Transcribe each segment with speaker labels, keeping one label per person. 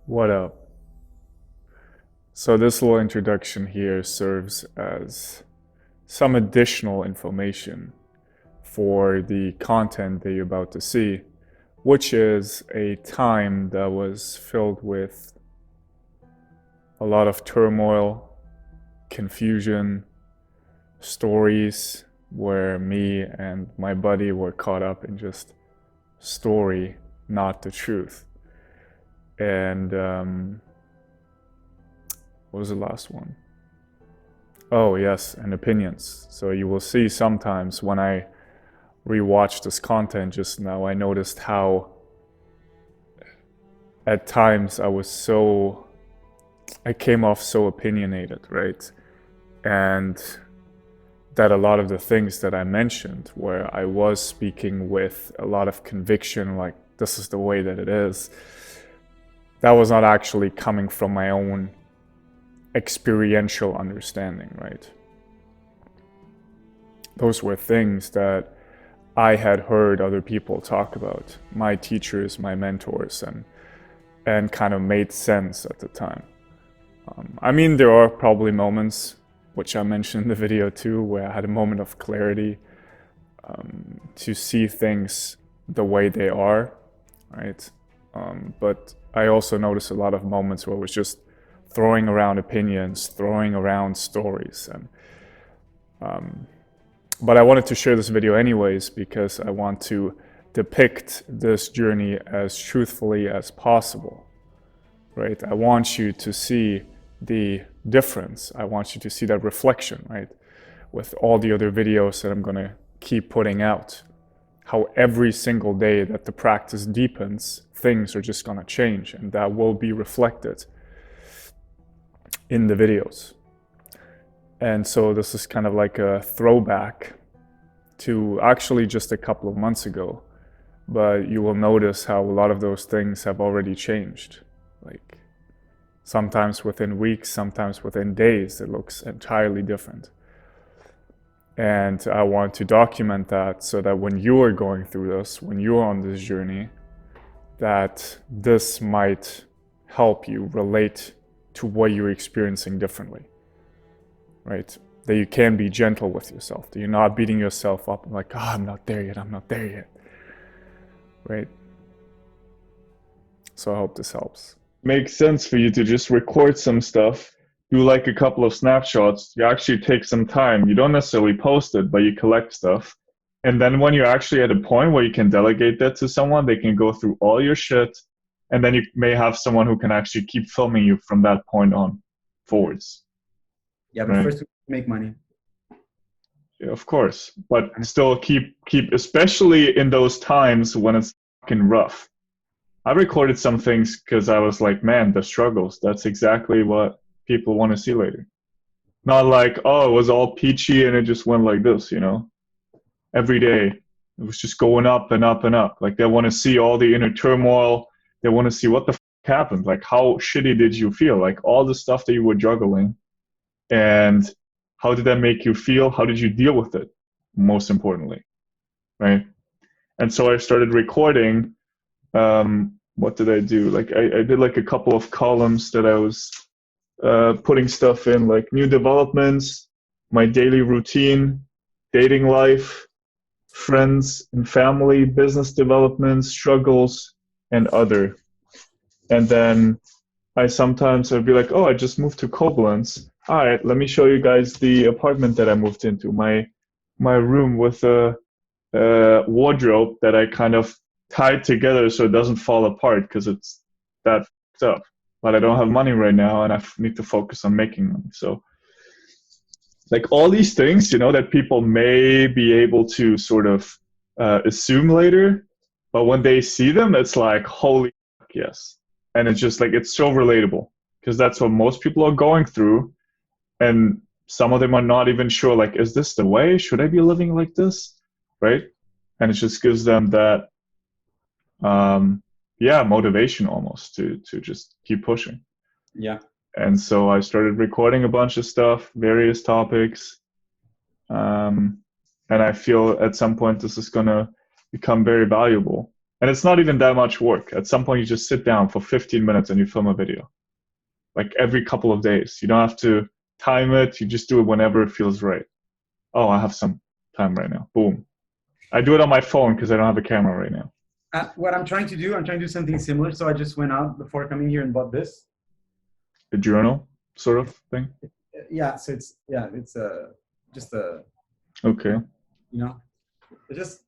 Speaker 1: What up? So this little introduction here serves as some additional information for the content that you're about to see, which is a time that was filled with a lot of turmoil, confusion, stories where me and my buddy were caught up in just story, not the truth. And what was the last one? Oh, yes, and opinions. So you will see sometimes when I rewatched this content just now, I noticed how at times I came off so opinionated, right? And that a lot of the things that I mentioned, where I was speaking with a lot of conviction, like this is the way that it is, that was not actually coming from my own experiential understanding, right? Those were things that I had heard other people talk about, my teachers, my mentors, and kind of made sense at the time. I mean, there are probably moments, which I mentioned in the video too, where I had a moment of clarity to see things the way they are, right? But I also noticed a lot of moments where it was just throwing around opinions, throwing around stories, and but I wanted to share this video anyways because I want to depict this journey as truthfully as possible, right? I want you to see the difference. I want you to see that reflection, right? With all the other videos that I'm gonna keep putting out. How every single day that the practice deepens, things are just gonna change, and that will be reflected in the videos. And so this is kind of like a throwback to actually just a couple of months ago, but you will notice how a lot of those things have already changed. Like sometimes within weeks, sometimes within days, it looks entirely different. And I want to document that so that when you are going through this, when you're on this journey, that this might help you relate to what you're experiencing differently, right? That you can be gentle with yourself, that you're not beating yourself up and like, oh, I'm not there yet, I'm not there yet, right? So I hope this helps. Makes sense for you to just record some stuff, do like a couple of snapshots. You actually take some time. You don't necessarily post it, but you collect stuff. And then when you're actually at a point where you can delegate that to someone, they can go through all your shit. And then you may have someone who can actually keep filming you from that point on forwards.
Speaker 2: Yeah, but
Speaker 1: Right?
Speaker 2: first we make money.
Speaker 1: Yeah, of course. But still keep, especially in those times when it's fucking rough. I recorded some things because I was like, man, the struggles, that's exactly what people want to see later. Not like, oh, it was all peachy and it just went like this, you know? Every day, it was just going up and up and up. Like, they want to see all the inner turmoil. They want to see what the happened. Like, how shitty did you feel? Like, all the stuff that you were juggling. And how did that make you feel? How did you deal with it? Most importantly, right? And so I started recording. What did I do? Like I did like a couple of columns that I was putting stuff in, like new developments, my daily routine, dating life, friends and family, business development, struggles, and other. And then I'd be like, oh, I just moved to Koblenz. All right, let me show you guys the apartment that I moved into. My room with a wardrobe that I kind of tied together so it doesn't fall apart because it's that up. But I don't have money right now, and I need to focus on making money. So, like all these things, you know, that people may be able to sort of assume later, but when they see them, it's like, holy fuck, yes. And it's just like, it's so relatable because that's what most people are going through. And some of them are not even sure, like, is this the way? Should I be living like this? Right? And it just gives them that, motivation almost to just keep pushing.
Speaker 2: Yeah.
Speaker 1: And so I started recording a bunch of stuff, various topics. And I feel at some point this is going to become very valuable. And it's not even that much work. At some point, you just sit down for 15 minutes and you film a video. Like every couple of days. You don't have to time it. You just do it whenever it feels right. Oh, I have some time right now. Boom. I do it on my phone because I don't have a camera right now.
Speaker 2: What I'm trying to do something similar. So I just went out before coming here and bought this.
Speaker 1: A journal sort of thing?
Speaker 2: Yeah, so it's just a,
Speaker 1: Okay.
Speaker 2: you know, it just.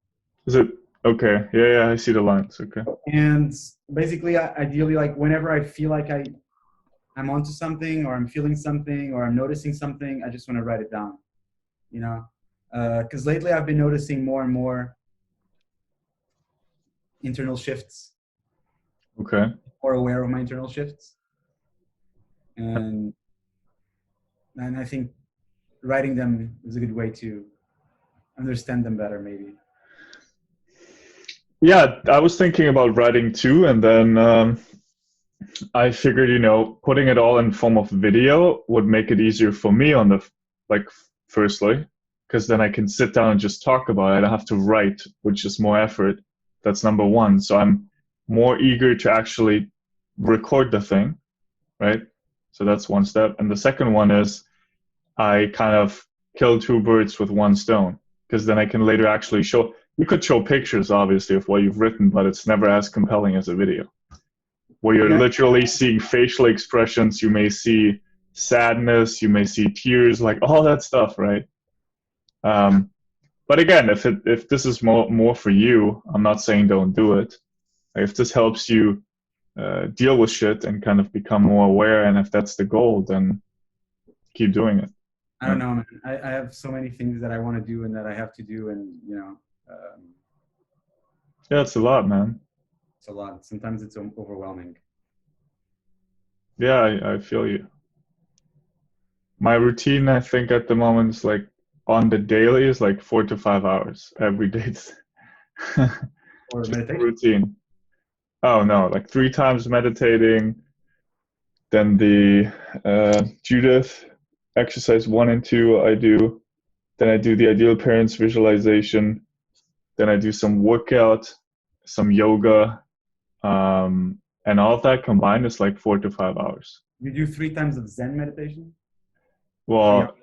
Speaker 1: Is it okay? Yeah, I see the lines. Okay.
Speaker 2: And basically, ideally, like whenever I feel like I'm onto something, or I'm feeling something, or I'm noticing something, I just want to write it down, you know, because lately I've been noticing more and more internal shifts.
Speaker 1: Okay.
Speaker 2: More aware of my internal shifts, and I think writing them is a good way to understand them better, maybe.
Speaker 1: Yeah, I was thinking about writing too, and then I figured, putting it all in form of video would make it easier for me on the, like, firstly, because then I can sit down and just talk about it. I don't have to write, which is more effort. That's number one. So I'm more eager to actually record the thing, right? So that's one step. And the second one is I kind of kill two birds with one stone, because then I can later actually show. You could show pictures, obviously, of what you've written, but it's never as compelling as a video, where you're literally seeing facial expressions. You may see sadness, you may see tears, like all that stuff, right? But again, if this is more for you, I'm not saying don't do it. If this helps you deal with shit and kind of become more aware, and if that's the goal, then keep doing it.
Speaker 2: I don't know, man. I have so many things that I want to do and that I have to do, and
Speaker 1: yeah, it's a lot, man.
Speaker 2: It's a lot. Sometimes it's overwhelming.
Speaker 1: Yeah, I feel you. My routine, I think, at the moment is like on the daily is like 4 to 5 hours every day.
Speaker 2: Or meditation.
Speaker 1: Routine. Oh no, like 3 times meditating, then the Judith exercise 1 and 2 I do. Then I do the ideal parents visualization. Then I do some workout, some yoga, and all of that combined is like 4 to 5 hours.
Speaker 2: You do 3 times of Zen meditation?
Speaker 1: Well,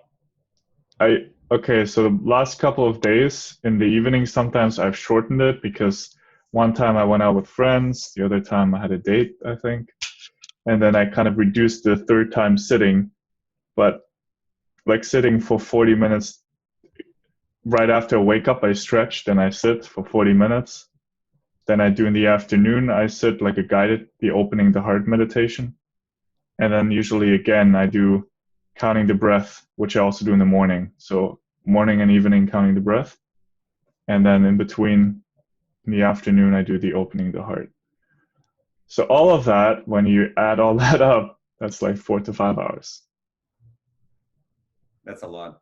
Speaker 1: okay, so the last couple of days in the evening, sometimes I've shortened it because one time I went out with friends, the other time I had a date, I think. And then I kind of reduced the third time sitting, but like sitting for 40 minutes. Right after I wake up, I stretch, then I sit for 40 minutes. Then I do in the afternoon, I sit like a guided, the opening the heart meditation. And then usually again, I do counting the breath, which I also do in the morning. So morning and evening counting the breath. And then in between, in the afternoon, I do the opening the heart. So all of that, when you add all that up, that's like 4 to 5 hours.
Speaker 2: That's a lot.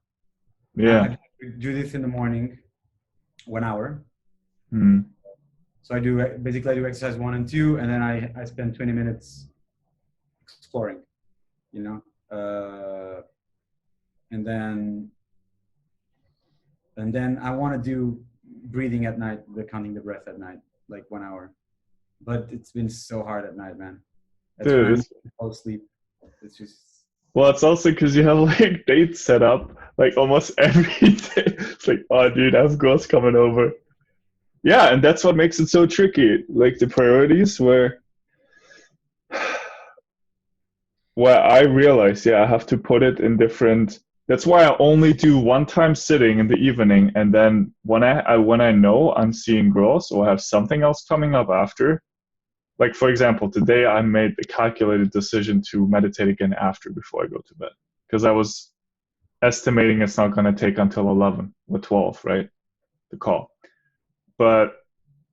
Speaker 1: Yeah.
Speaker 2: I do this in the morning, 1 hour.
Speaker 1: Mm.
Speaker 2: So I do exercise 1 and 2, and then I spend 20 minutes exploring, and then I want to do breathing at night, the counting the breath at night, like 1 hour. But it's been so hard at night, man. That's when I fall asleep. It's just.
Speaker 1: Well, it's also because you have like dates set up like almost every day. It's like, oh, dude, I have girls coming over. Yeah, and that's what makes it so tricky. Like the priorities where I realize, I have to put it in different. That's why I only do 1 time sitting in the evening, and then when I know I'm seeing girls or have something else coming up after. Like, for example, today I made the calculated decision to meditate again before I go to bed. Because I was estimating it's not going to take until 11 or 12, right? The call. But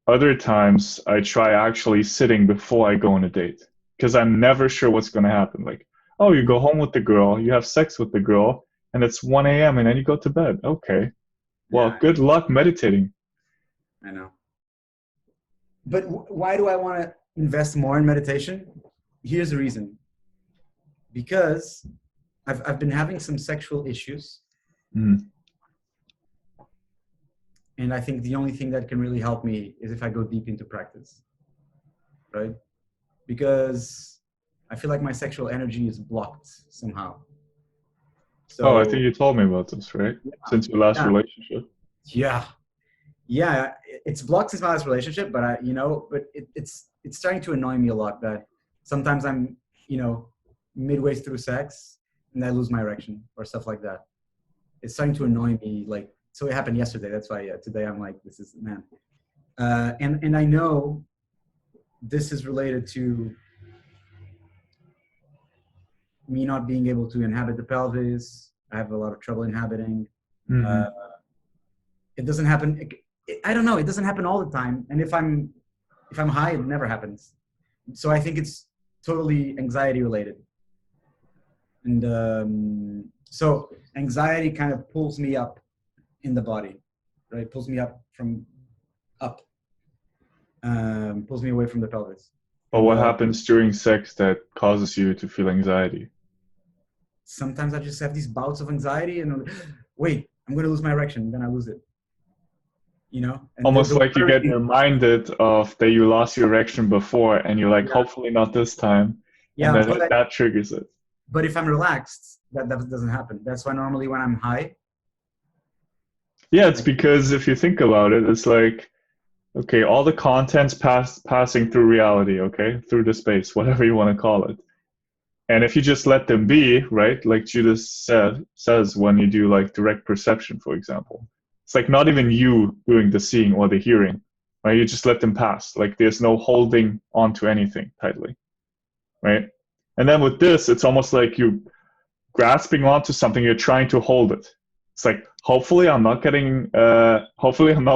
Speaker 1: other times I try actually sitting before I go on a date. Because I'm never sure what's going to happen. Like, oh, you go home with the girl, you have sex with the girl, and it's 1 a.m. and then you go to bed. Okay. Well, good luck meditating.
Speaker 2: I know. But why do I want to invest more in meditation? Here's the reason. Because I've been having some sexual issues.
Speaker 1: Mm.
Speaker 2: And I think the only thing that can really help me is if I go deep into practice, right? Because I feel like my sexual energy is blocked somehow.
Speaker 1: Oh, I think
Speaker 2: So
Speaker 1: you told me about this, right? Since your last
Speaker 2: yeah,
Speaker 1: relationship.
Speaker 2: yeah, yeah. It's blocked since my last relationship, but it's starting to annoy me a lot that sometimes I'm, midway through sex and I lose my erection or stuff like that. It's starting to annoy me. Like, so it happened yesterday. That's why today I'm like, this is man. And I know this is related to me not being able to inhabit the pelvis. I have a lot of trouble inhabiting. Uh,
Speaker 1: Mm-hmm.
Speaker 2: it doesn't happen. I don't know. It doesn't happen all the time. And if I'm high, it never happens. So I think it's totally anxiety related. And so anxiety kind of pulls me up in the body, right? Pulls me up from up, pulls me away from the pelvis.
Speaker 1: But
Speaker 2: And
Speaker 1: what happens during sex that causes you to feel anxiety?
Speaker 2: sometimes I just have these bouts of anxiety and I'm like, wait, I'm going to lose my erection. Then I lose it, and
Speaker 1: Almost
Speaker 2: the
Speaker 1: like you get reminded of that you lost your erection before, and you're like,
Speaker 2: yeah,
Speaker 1: hopefully not this time, and
Speaker 2: yeah,
Speaker 1: then that triggers it.
Speaker 2: but if I'm relaxed, that doesn't happen. That's why normally when I'm high,
Speaker 1: Yeah, it's
Speaker 2: like,
Speaker 1: because if you think about it, it's like, okay, all the content's passing through reality, okay, through the space, whatever you want to call it. And if you just let them be, right, like Judas says when you do like direct perception, for example, it's like not even you doing the seeing or the hearing, right? You just let them pass. Like there's no holding onto anything tightly, right? And then with this, it's almost like you grasping onto something, you're trying to hold it. It's like, hopefully I'm not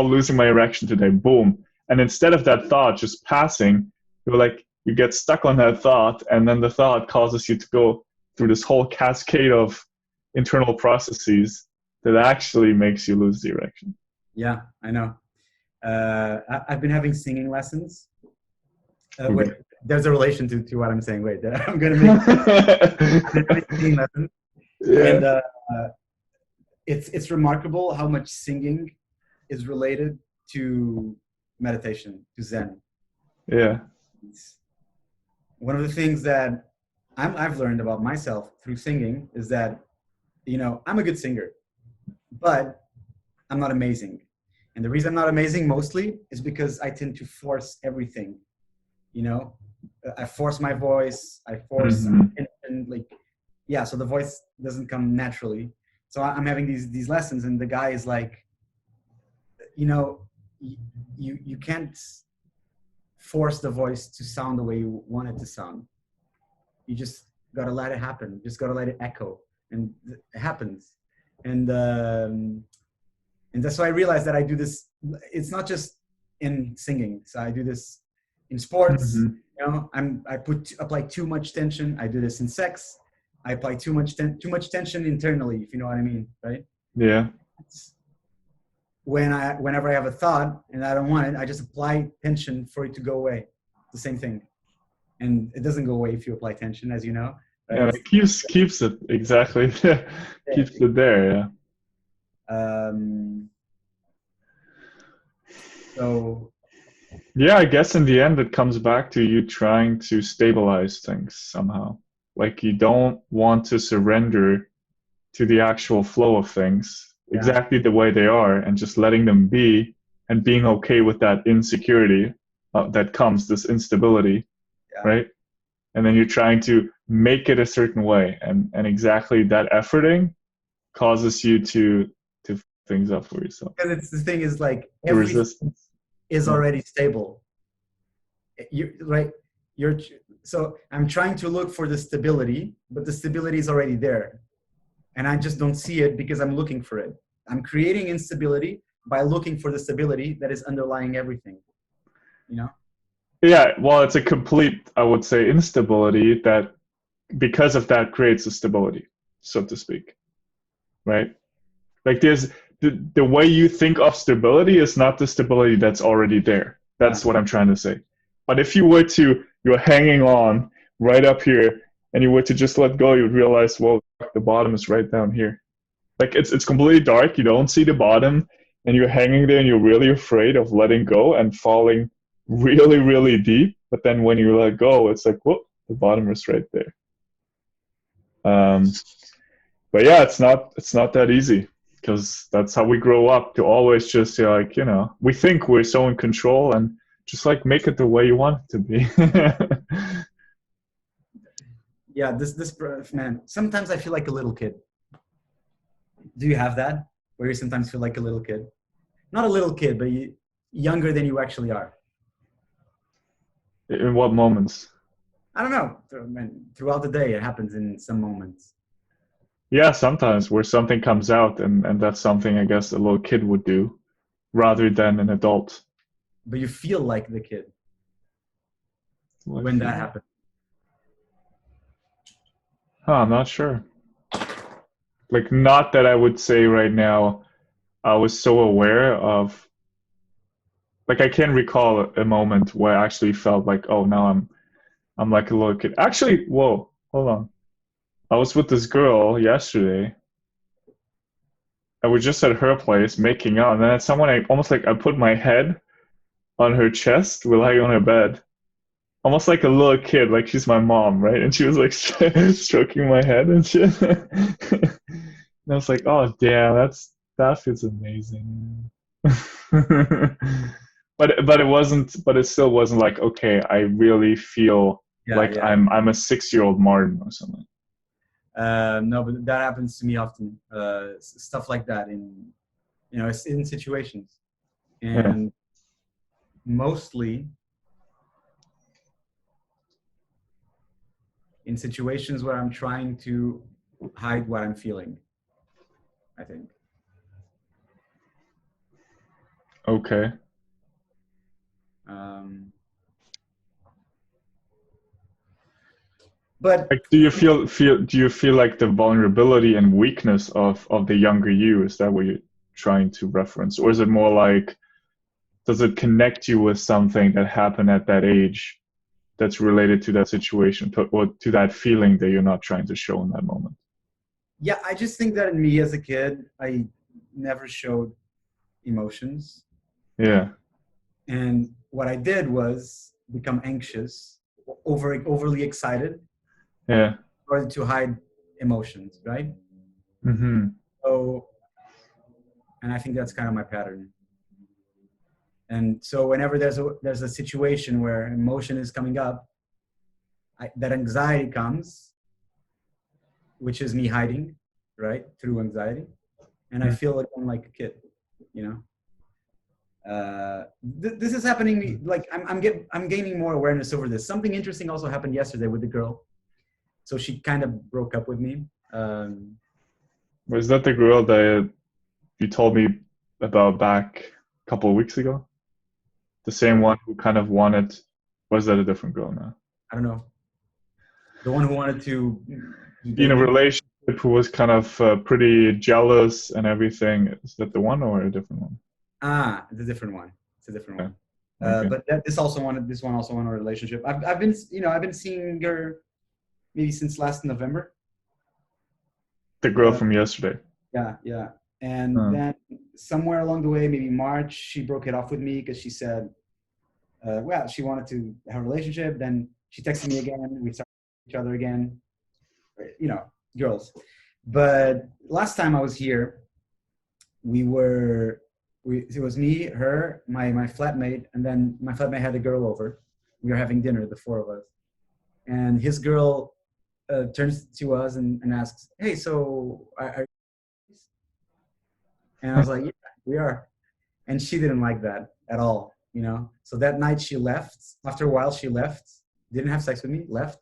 Speaker 1: losing my erection today. Boom. And instead of that thought just passing, you're like, you get stuck on that thought, and then the thought causes you to go through this whole cascade of internal processes that actually makes you lose the erection.
Speaker 2: yeah, I know. I've been having singing lessons. Wait,
Speaker 1: Okay.
Speaker 2: there's a relation to what I'm saying. Wait, I'm going to make it. I've been having singing lessons,
Speaker 1: Yeah.
Speaker 2: and it's remarkable how much singing is related to meditation, to Zen.
Speaker 1: Yeah.
Speaker 2: It's one of the things that I've learned about myself through singing is that, I'm a good singer, but I'm not amazing. And the reason I'm not amazing mostly is because I tend to force everything, you know? I force my voice, I force
Speaker 1: Mm-hmm.
Speaker 2: attention, like, yeah, so the voice doesn't come naturally. So I'm having these lessons, and the guy is like, you know, you can't force the voice to sound the way you want it to sound. You just gotta let it happen. You just gotta let it echo, and it happens. And and that's why I realized that I do this. It's not just in singing. So I do this in sports.
Speaker 1: Mm-hmm.
Speaker 2: I apply too much tension. I do this in sex. I apply too much tension internally, if you know what I mean, right?
Speaker 1: Yeah.
Speaker 2: It's, whenever I have a thought and I don't want it, I just apply tension for it to go away. The same thing, and it doesn't go away if you apply tension, as you know. Right?
Speaker 1: And it keeps it exactly keeps it there, yeah.
Speaker 2: Um, so
Speaker 1: Yeah, I guess in the end it comes back to you trying to stabilize things somehow. Like you don't want to surrender to the actual flow of things
Speaker 2: yeah,
Speaker 1: exactly the way they are and just letting them be and being okay with that insecurity that comes, this instability,
Speaker 2: yeah.
Speaker 1: right? And then you're trying to make it a certain way, and exactly that efforting causes you to f things up for yourself.
Speaker 2: Because it's the thing is like
Speaker 1: The
Speaker 2: everything
Speaker 1: resistance.
Speaker 2: is
Speaker 1: Yeah.
Speaker 2: already stable. You right. You're so I'm trying to look for the stability, but the stability is already there, and I just don't see it because I'm looking for it. I'm creating instability by looking for the stability that is underlying everything. You know?
Speaker 1: Yeah, well, it's a complete, I would say, instability that because of that creates a stability, so to speak, right? Like there's the way you think of stability is not the stability that's already there.
Speaker 2: Yeah.
Speaker 1: That's what I'm trying to say. But if you were to, you're hanging on right up here and you were to just let go, you'd realize, well, the bottom is right down here. Like it's completely dark. You don't see the bottom and you're hanging there and you're really afraid of letting go and falling really, really deep. But then when you let go, it's like, whoop, the bottom is right there. But yeah, it's not that easy because that's how we grow up to always just say like, we think we're so in control and just like make it the way you want it to be.
Speaker 2: Yeah, this man. Sometimes I feel like a little kid. Do you have that? Where you sometimes feel like a little kid? Not a little kid, but younger than you actually are.
Speaker 1: In what moments?
Speaker 2: I don't know. Throughout the day, it happens in some moments.
Speaker 1: Yeah, sometimes where something comes out and that's something I guess a little kid would do rather than an adult.
Speaker 2: But you feel like the kid when that happens.
Speaker 1: I'm not sure. Like, not that I would say right now I was so aware of. Like, I can't recall a moment where I actually felt like, oh, now I'm like a little kid. Actually, whoa, hold on. I was with this girl yesterday. I was just at her place making out, and then at someone I almost like I put my head on her chest, we're lying on her bed, almost like a little kid, like she's my mom, right? And she was like stroking my head and shit. And I was like, oh damn, that feels amazing. But it wasn't. But it still wasn't like, okay, I really feel like
Speaker 2: Yeah.
Speaker 1: I'm a 6-year-old Martin or something.
Speaker 2: No, but that happens to me often. Stuff like that in situations,
Speaker 1: Yeah.
Speaker 2: and mostly in situations where I'm trying to hide what I'm feeling, I think.
Speaker 1: Okay.
Speaker 2: But
Speaker 1: Like, do you feel like the vulnerability and weakness of the younger you? Is that what you're trying to reference, or is it more like, does it connect you with something that happened at that age that's related to that situation, or to that feeling that you're not trying to show in that moment?
Speaker 2: yeah, I just think that in me as a kid, I never showed emotions.
Speaker 1: Yeah.
Speaker 2: And what I did was become anxious, overly excited,
Speaker 1: Yeah.
Speaker 2: in order to hide emotions, right?
Speaker 1: Mm-hmm.
Speaker 2: So, and I think that's kind of my pattern. And so whenever there's a situation where emotion is coming up, that anxiety comes, which is me hiding, right, through anxiety, and I feel again like a kid, you know. This is happening. Like I'm gaining more awareness over this. Something interesting also happened yesterday with the girl. So she kind of broke up with me.
Speaker 1: Was that the girl that you told me about back a couple of weeks ago? The same one who kind of wanted, was that a different girl now?
Speaker 2: I don't know. The one who wanted to
Speaker 1: Be in
Speaker 2: date
Speaker 1: a
Speaker 2: me.
Speaker 1: relationship who was kind of pretty jealous and everything. Is that the one or a different one?
Speaker 2: It's a different one. It's a different
Speaker 1: Yeah.
Speaker 2: one.
Speaker 1: Okay.
Speaker 2: But this one also wanted a relationship. I've been seeing her maybe since last November.
Speaker 1: The girl from yesterday.
Speaker 2: Yeah. And then somewhere along the way, maybe March, she broke it off with me because she said, well, she wanted to have a relationship. Then she texted me again. We started each other again. Girls. But last time I was here, it was me, her, my flatmate, and then my flatmate had a girl over. We were having dinner, the four of us. And his girl turns to us and asks, "Hey, so are you?" And I was like, "Yeah, we are." And she didn't like that at all, you know. So that night she left. After a while, she left. Didn't have sex with me. Left,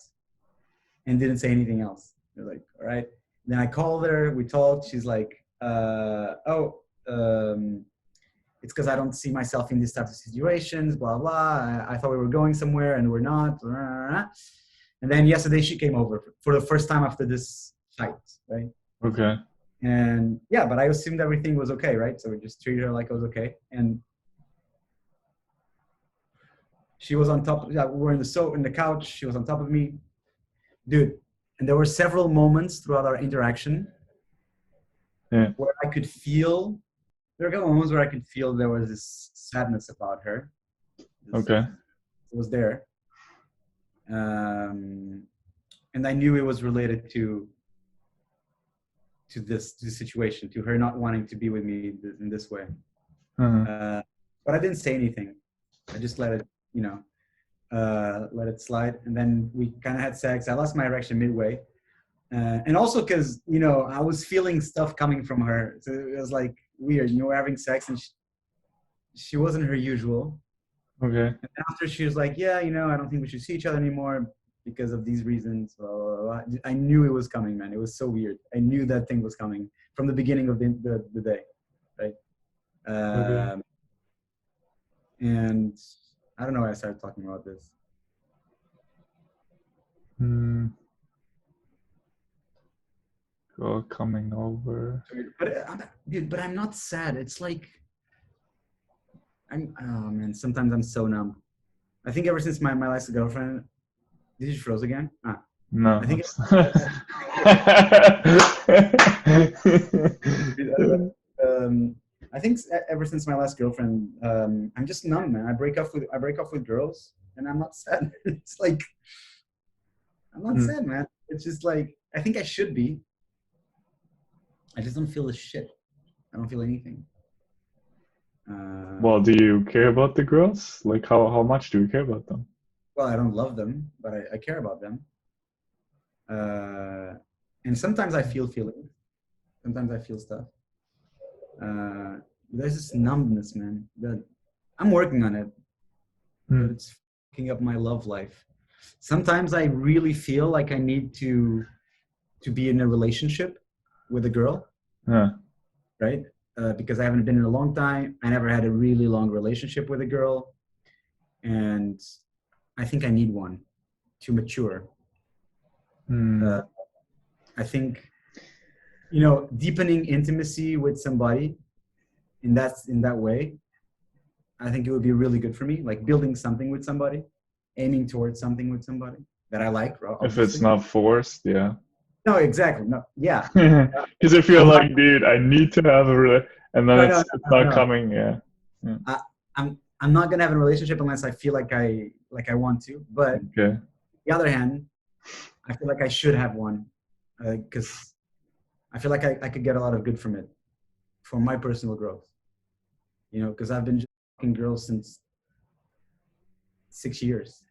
Speaker 2: and didn't say anything else. I was like, "All right." Then I called her. We talked. She's like, "Oh, it's because I don't see myself in these types of situations. Blah blah. I thought we were going somewhere, and we're not." And then yesterday she came over for the first time after this fight, right?
Speaker 1: Okay.
Speaker 2: And yeah, but I assumed everything was okay, right? So we just treated her like it was okay. And she was on top. Yeah, we were in the couch. She was on top of me, dude. And there were several moments throughout our interaction
Speaker 1: Yeah.
Speaker 2: where I could feel there were a couple of moments where I could feel there was this sadness about her.
Speaker 1: Okay.
Speaker 2: It was there. And I knew it was related to this situation, to her not wanting to be with me in this way. But I didn't say anything. I just let it, let it slide. And then we kind of had sex. I lost my erection midway. And also because, I was feeling stuff coming from her. So it was like weird, we're having sex and she wasn't her usual.
Speaker 1: Okay.
Speaker 2: And after she was like, yeah, I don't think we should see each other anymore because of these reasons. Blah, blah, blah. I knew it was coming, man. It was so weird. I knew that thing was coming from the beginning of the day, right?
Speaker 1: Okay.
Speaker 2: And I don't know why I started talking about this.
Speaker 1: Girl coming over.
Speaker 2: But I'm not sad. It's like oh man, sometimes I'm so numb. I think ever since my last girlfriend, did you froze again?
Speaker 1: No.
Speaker 2: I think I think ever since my last girlfriend, I'm just numb, man. I break off with girls, and I'm not sad. It's like I'm not sad, man. It's just like I think I should be. I just don't feel a shit. I don't feel anything.
Speaker 1: Well, do you care about the girls? Like, how much do you care about them?
Speaker 2: Well, I don't love them, but I care about them. And sometimes I feel feelings. Sometimes I feel stuff. There's this numbness, man. That I'm working on it. But it's fucking up my love life. Sometimes I really feel like I need to be in a relationship with a girl. Right? Because I haven't been in a long time. I never had a really long relationship with a girl. And I think I need one to mature. I think, deepening intimacy with somebody in that way, I think it would be really good for me. Like building something with somebody, aiming towards something with somebody that I like. Obviously.
Speaker 1: If it's not forced, yeah.
Speaker 2: No, exactly. No, yeah.
Speaker 1: Because if you're like, dude, I need to have and then it's not coming, yeah.
Speaker 2: I'm not gonna have a relationship unless I feel like I want to. But on the other hand, I feel like I should have one because I feel like I could get a lot of good from it, for my personal growth. Because I've been just fucking girls since 6 years,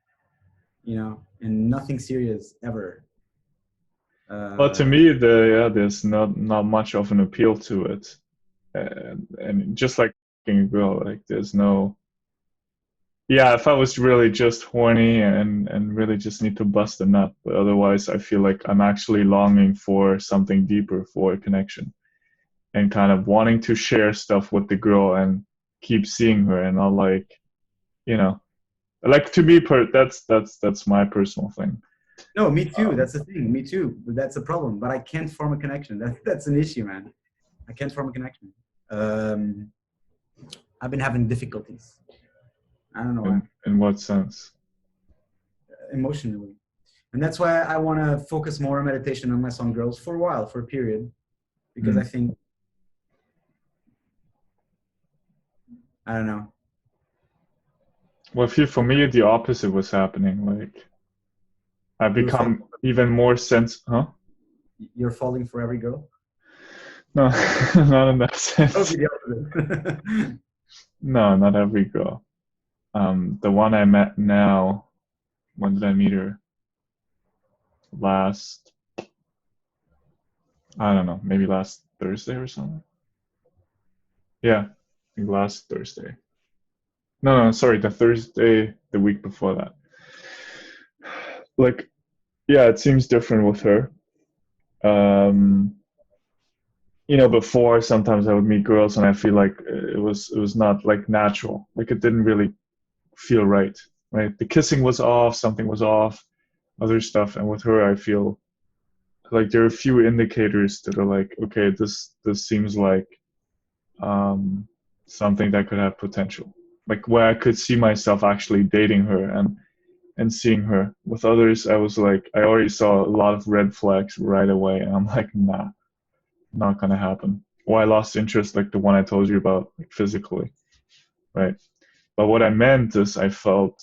Speaker 2: and nothing serious ever.
Speaker 1: Well, to me, there's not much of an appeal to it, and just like a girl, like there's no. Yeah, if I was really just horny and really just need to bust a nut, but otherwise I feel like I'm actually longing for something deeper, for a connection, and kind of wanting to share stuff with the girl and keep seeing her, and not like, like to me, that's my personal thing.
Speaker 2: No, me too. That's the thing. Me too. That's a problem. But I can't form a connection. That's an issue, man. I can't form a connection. I've been having difficulties. I don't know why.
Speaker 1: In what sense?
Speaker 2: Emotionally. And that's why I want to focus more on meditation and less on girls for a while, for a period. Because I think, I don't know.
Speaker 1: Well, for me, the opposite was happening. Like, I become even more huh?
Speaker 2: You're falling for every girl?
Speaker 1: No, not in that sense. No, not every girl. The one I met now, when did I meet her? I don't know, maybe last Thursday or something. Yeah, I think last Thursday. No, sorry, the Thursday the week before that. Like, yeah, it seems different with her. Before sometimes I would meet girls and I feel like it was not like natural. Like it didn't really feel right. Right? The kissing was off, something was off, other stuff. And with her, I feel like there are a few indicators that are like, okay, this seems like something that could have potential. Like where I could see myself actually dating her and seeing her. With others, I was like, I already saw a lot of red flags right away, and I'm like, nah, not gonna happen. Well, I lost interest, like the one I told you about, like physically, right? But what I meant is I felt,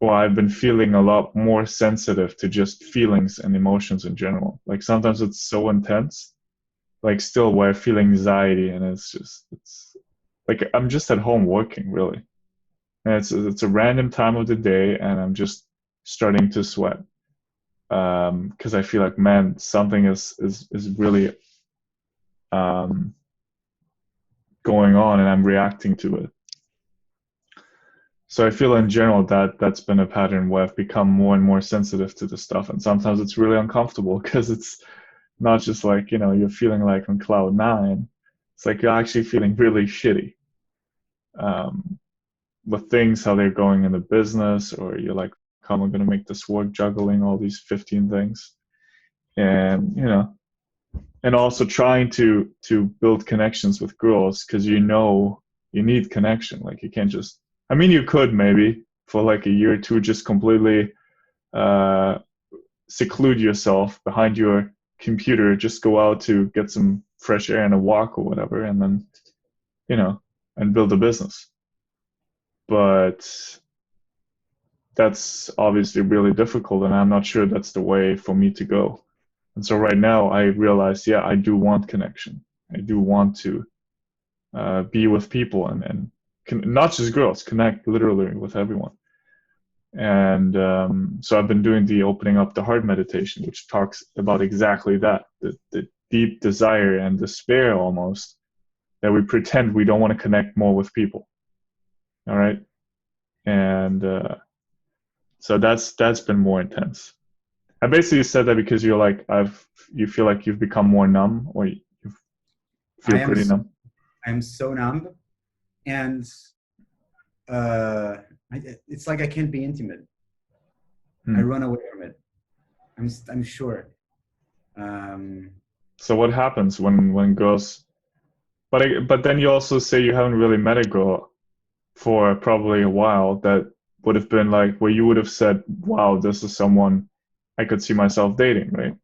Speaker 1: well, I've been feeling a lot more sensitive to just feelings and emotions in general. Like sometimes it's so intense, like still where I feel anxiety, and it's like I'm just at home working really, and it's a random time of the day, and I'm just starting to sweat because I feel like, man, something is really um, going on, and I'm reacting to it. So I feel in general that that's been a pattern where I've become more and more sensitive to the stuff, and sometimes it's really uncomfortable because it's not just like, you're feeling like on cloud nine. It's like you're actually feeling really shitty um, with things, how they're going in the business, or you're like, how am I going to make this work, juggling all these 15 things, and and also trying to build connections with girls because you need connection. Like you can't just. I mean, you could maybe for like a year or two just completely uh, seclude yourself behind your computer, just go out to get some fresh air and a walk or whatever, and then you know and build a business. But that's obviously really difficult, and I'm not sure that's the way for me to go. And so right now I realize, yeah, I do want connection. I do want to be with people, and not just girls, connect literally with everyone. And so I've been doing the opening up the heart meditation, which talks about exactly that, the deep desire and despair almost that we pretend we don't want to connect more with people. All right. And so that's been more intense. I basically said that because you're like, you feel like you've become more numb, or you feel
Speaker 2: I am
Speaker 1: pretty numb.
Speaker 2: I am so numb, and uh, it's like I can't be intimate. I
Speaker 1: Hmm.
Speaker 2: run away from it. I'm sure. Um,
Speaker 1: So what happens when girls? But then you also say you haven't really met a girl for probably a while that would have been like where you would have said, "Wow, this is someone I could see myself dating," right?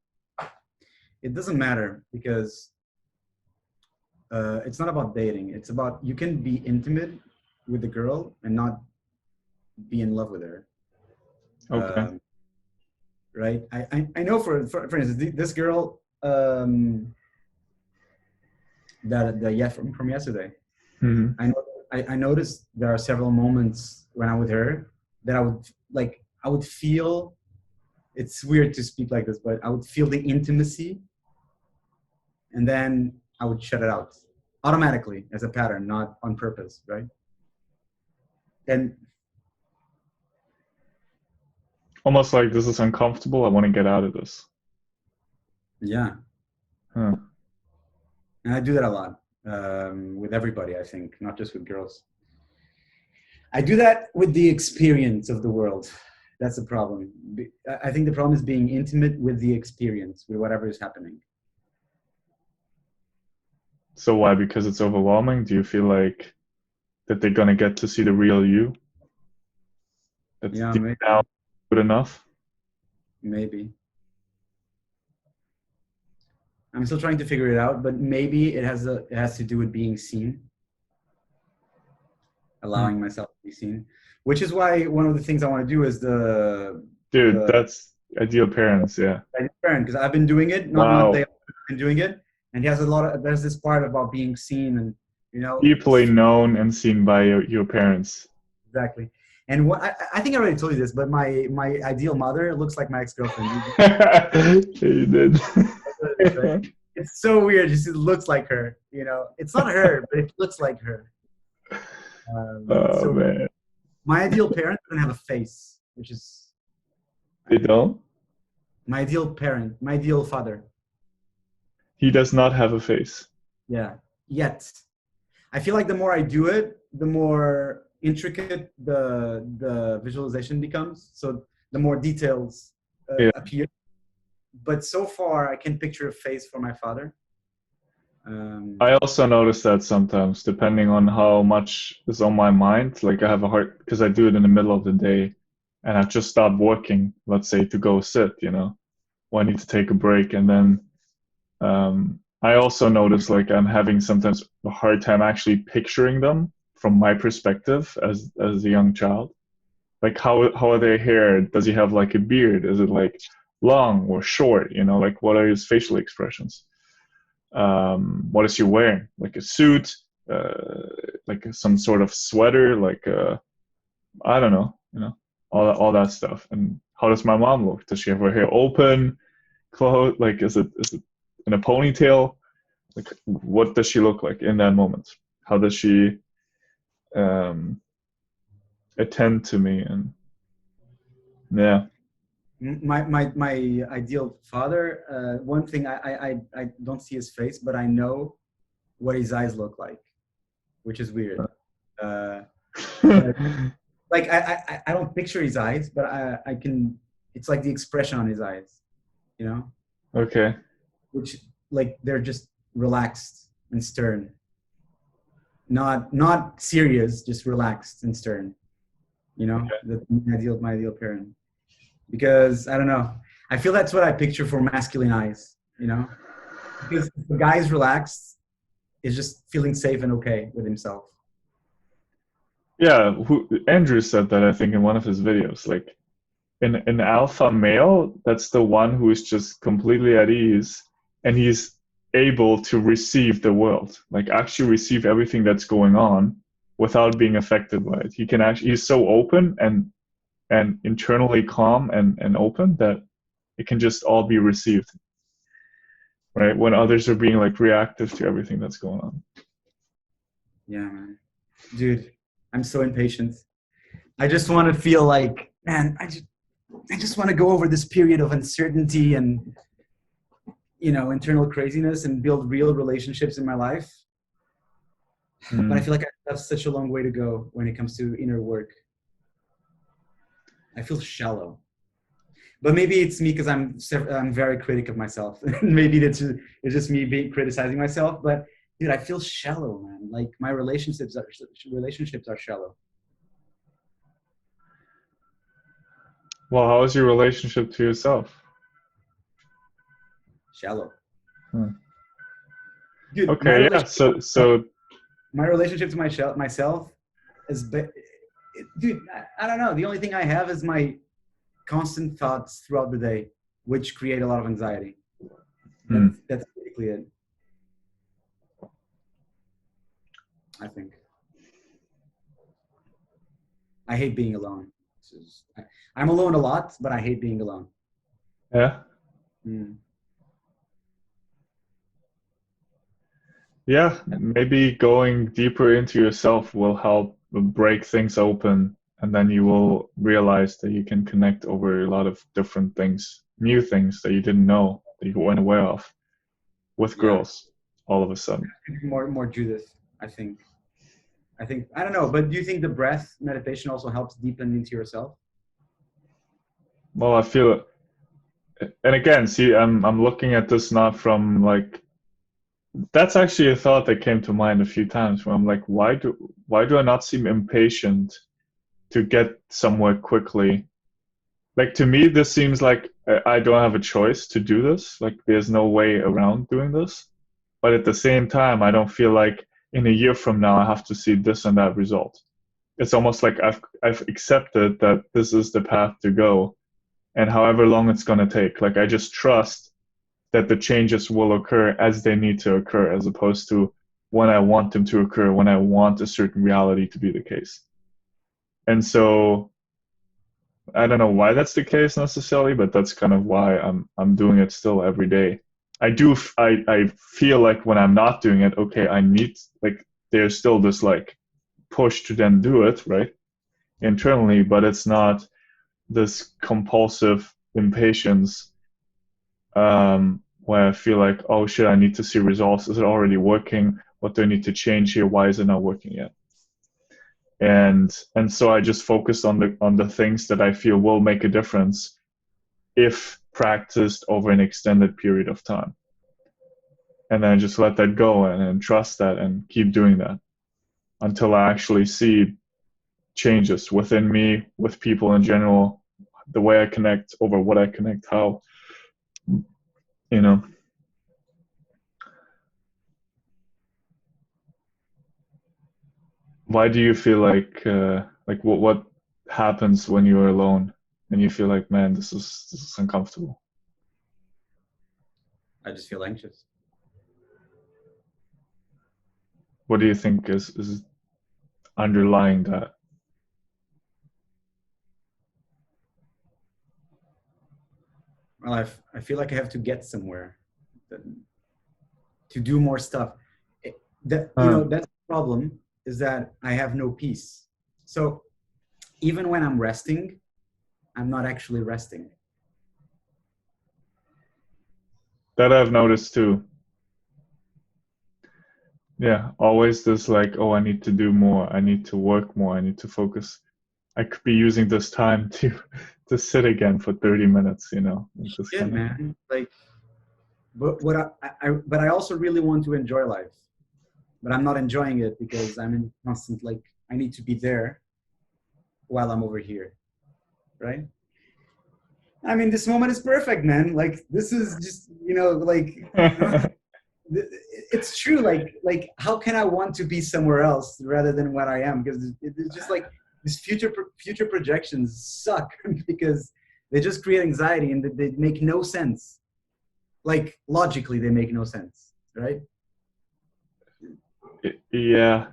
Speaker 2: it doesn't matter because it's not about dating. It's about you can be intimate with the girl and not be in love with her.
Speaker 1: Okay.
Speaker 2: Um, right? I know for instance this girl that yeah from yesterday.
Speaker 1: Hmm.
Speaker 2: I know I noticed there are several moments when I'm with her that I would feel it's weird to speak like this, but I would feel the intimacy and then I would shut it out automatically as a pattern, not on purpose, right? And
Speaker 1: Almost like this is uncomfortable. I want to get out of this.
Speaker 2: yeah,
Speaker 1: Huh.
Speaker 2: and I do that a lot with everybody, I think, not just with girls. I do that with the experience of the world. That's the problem. I think the problem is being intimate with the experience, with whatever is happening.
Speaker 1: So why? Because it's overwhelming? Do you feel like that they're gonna get to see the real you? That's
Speaker 2: Yeah,
Speaker 1: deep down good enough?
Speaker 2: maybe. I'm still trying to figure it out, but maybe it has to do with being seen,
Speaker 1: Hmm.
Speaker 2: allowing myself to be seen. Which is why one of the things I want to do is
Speaker 1: Dude,
Speaker 2: the
Speaker 1: that's ideal parents, yeah.
Speaker 2: parent because I've been doing it, not they
Speaker 1: Wow.
Speaker 2: have been doing it, and he has a lot of there's this part about being seen and
Speaker 1: Deeply known and seen by your parents.
Speaker 2: exactly. And what I think I already told you this, but my ideal mother looks like my ex girlfriend.
Speaker 1: You did.
Speaker 2: Right? It's so weird. Just it looks like her. It's not her, but it looks like her. It's
Speaker 1: Oh
Speaker 2: so
Speaker 1: man.
Speaker 2: my ideal parent doesn't have a face, which is
Speaker 1: They don't?
Speaker 2: my ideal parent, my ideal father.
Speaker 1: He does not have a face.
Speaker 2: Yeah. Yet, I feel like the more I do it, the more intricate the visualization becomes. So the more details
Speaker 1: Yeah.
Speaker 2: appear. But so far, I can picture a face for my father.
Speaker 1: I also notice that sometimes, depending on how much is on my mind, like I have a hard, because I do it in the middle of the day and I've just stopped working, let's say to go sit, or I need to take a break. And then I also notice like I'm having sometimes a hard time actually picturing them from my perspective as a young child. Like how are their hair? Does he have like a beard? Is it like long or short? You know, like what are his facial expressions? What is he wearing? Like a suit, like some sort of sweater, like I don't know, you know, all that stuff. And how does my mom look? Does she have her hair open, closed? Like is it in a ponytail? Like what does she look like in that moment? How does she um, attend to me? And yeah,
Speaker 2: My ideal father. One thing I don't see his face, but I know what his eyes look like, which is weird. Uh, but like I don't picture his eyes, but I can. It's like the expression on his eyes, you know,
Speaker 1: okay,
Speaker 2: which like they're just relaxed and stern, not serious, just relaxed and stern. You know, the my ideal parent. Because I don't know, I feel that's what I picture for masculine eyes. You know, because the guy's relaxed is just feeling safe and okay with himself.
Speaker 1: yeah. Andrew said that I think in one of his videos, like an alpha male, that's the one who is just completely at ease and he's able to receive the world, like actually receive everything that's going on without being affected by it. He can actually, he's so open and internally calm and open that it can just all be received, right? When others are being like reactive to everything that's going on.
Speaker 2: Yeah, man. Dude, I'm so impatient. I just want to feel like, man, I just want to go over this period of uncertainty and internal craziness and build real relationships in my life. But I
Speaker 1: Mm.
Speaker 2: feel like I have such a long way to go when it comes to inner work. I feel shallow. But maybe it's me because I'm very critic of myself. Maybe it's just me being criticizing myself. But dude, I feel shallow, man. Like my relationships are shallow.
Speaker 1: Well, how is your relationship to yourself?
Speaker 2: Shallow,
Speaker 1: Hmm.
Speaker 2: dude.
Speaker 1: Okay, yeah. So
Speaker 2: My relationship to myself is, dude. I don't know. The only thing I have is my constant thoughts throughout the day, which create a lot of anxiety.
Speaker 1: hmm.
Speaker 2: That's basically it. I think I hate being alone. I'm alone a lot, but I hate being alone.
Speaker 1: Yeah.
Speaker 2: Mm.
Speaker 1: Yeah, maybe going deeper into yourself will help break things open, and then you will realize that you can connect over a lot of different things, new things that you didn't know that you weren't aware of with
Speaker 2: Yeah,
Speaker 1: girls all of a sudden.
Speaker 2: more Judith. I think. I don't know, but do you think the breath meditation also helps deepen into yourself?
Speaker 1: Well, I feel, and again, see, I'm looking at this not from like that's actually a thought that came to mind a few times where I'm like, why do I not seem impatient to get somewhere quickly? Like to me, this seems like I don't have a choice to do this. Like there's no way around doing this. But at the same time, I don't feel like in a year from now I have to see this and that result. It's almost like I've accepted that this is the path to go, and however long it's gonna take, like I just trust that the changes will occur as they need to occur, as opposed to when I want them to occur, when I want a certain reality to be the case. And so I don't know why that's the case necessarily, but that's kind of why I'm doing it still every day. I feel like when I'm not doing it, okay, I need like there's still this like push to then do it, right? Internally, but it's not this compulsive impatience where I feel like, oh shit, I need to see results. Is it already working? What do I need to change here? Why is it not working yet? And so I just focus on the things that I feel will make a difference if practiced over an extended period of time. And then I just let that go and trust that and keep doing that until I actually see changes within me, with people in general, the way I connect, over what I connect, how, you know. Why do you feel like what happens when you're alone and you feel like, man, this is uncomfortable?
Speaker 2: I just feel anxious.
Speaker 1: What do you think is underlying that?
Speaker 2: Well, I feel like I have to get somewhere, to do more stuff.
Speaker 1: Huh.
Speaker 2: That's the problem, is that I have no peace. So even when I'm resting, I'm not actually resting.
Speaker 1: That I've noticed too. Yeah, always this like, oh, I need to do more. I need to work more. I need to focus. I could be using this time to sit again for 30 minutes, like this
Speaker 2: Shit,
Speaker 1: kind of.
Speaker 2: man. Like, but what but I also really want to enjoy life, but I'm not enjoying it because I'm in constant, like, I need to be there while I'm over here, right? I mean, this moment is perfect, man. Like, this is just, like, it's true. Like, how can I want to be somewhere else rather than what I am? Because it's just like these future projections suck because they just create anxiety and they make no sense. Like, logically, they make no sense, right?
Speaker 1: Yeah.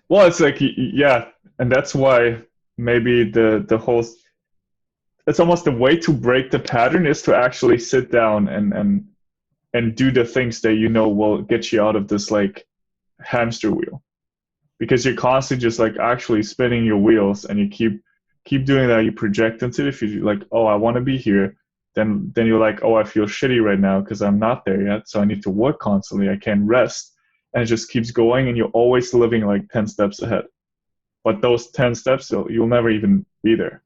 Speaker 1: Well, it's like yeah, and that's why maybe the whole it's almost the way to break the pattern is to actually sit down and do the things that will get you out of this like hamster wheel, because you're constantly just like actually spinning your wheels, and you keep doing that. You project into it. If you like, oh, I want to be here, then you're like, oh, I feel shitty right now because I'm not there yet, so I need to work constantly. I can't rest, and it just keeps going, and you're always living like 10 steps ahead. But those 10 steps, you'll never even be there.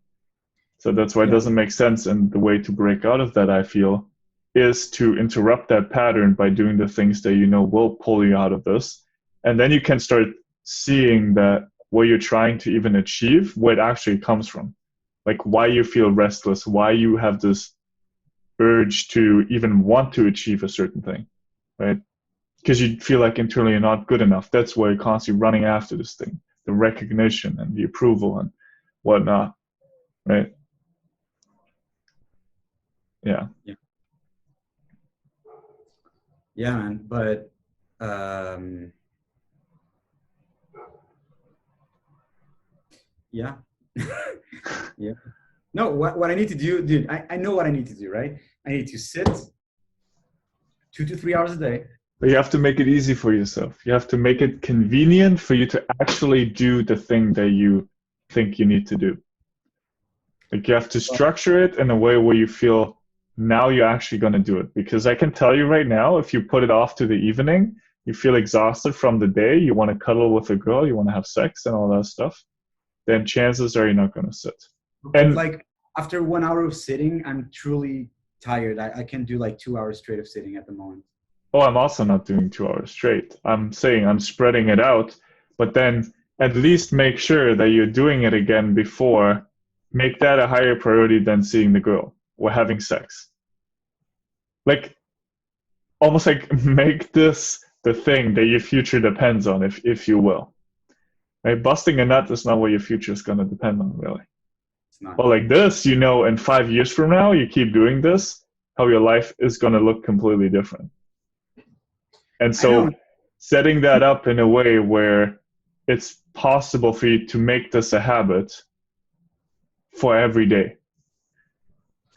Speaker 1: So that's why it
Speaker 2: Yeah.
Speaker 1: doesn't make sense. And the way to break out of that, I feel, is to interrupt that pattern by doing the things that will pull you out of this. And then you can start seeing that what you're trying to even achieve, where it actually comes from. Like why you feel restless, why you have this urge to even want to achieve a certain thing, right? Because you feel like internally you're not good enough. That's why you're constantly running after this thing, the recognition and the approval and whatnot, right? Yeah.
Speaker 2: Yeah. Yeah, man. But um, yeah. Yeah. No, what I need to do, dude, I know what I need to do, right? I need to sit 2 to 3 hours a day.
Speaker 1: But you have to make it easy for yourself. You have to make it convenient for you to actually do the thing that you think you need to do. Like you have to
Speaker 2: But
Speaker 1: structure it in a way where you feel now you're actually going to do it. Because I can tell you right now, if you put it off to the evening, you feel exhausted from the day, you want to cuddle with a girl, you want to have sex and all that stuff, then chances are you're not going to sit.
Speaker 2: but
Speaker 1: And
Speaker 2: like after 1 hour of sitting, I'm truly tired. I can do like 2 hours straight of sitting at the moment.
Speaker 1: oh, I'm also not doing 2 hours straight. I'm saying I'm spreading it out, but then at least make sure that you're doing it again before. Make that a higher priority than seeing the girl or having sex. Like almost like make this the thing that your future depends on, if you will. Right? Busting a nut is not what your future is going to depend on, really.
Speaker 2: It's not.
Speaker 1: But like this, in 5 years from now, you keep doing this, how your life is going to look completely different. And
Speaker 2: I know.
Speaker 1: so setting that up in a way where it's possible for you to make this a habit for every day.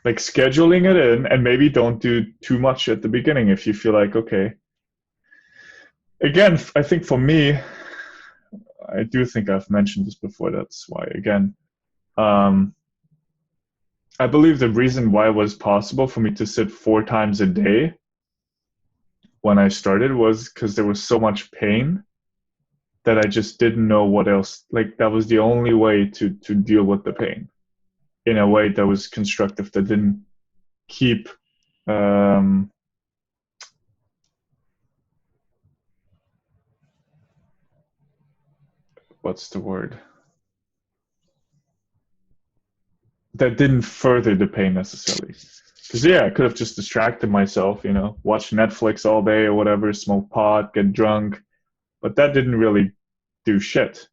Speaker 1: Like scheduling it in, and maybe don't do too much at the beginning if you feel like, okay. Again, I think for me, I do think I've mentioned this before. That's why, again, um, I believe the reason why it was possible for me to sit 4 times a day when I started was because there was so much pain that I just didn't know what else. Like that was the only way to deal with the pain in a way that was constructive, that didn't keep um, what's the word? That didn't further the pain necessarily. Because yeah, I could have just distracted myself, watch Netflix all day or whatever, smoke pot, get drunk, But that didn't really do shit.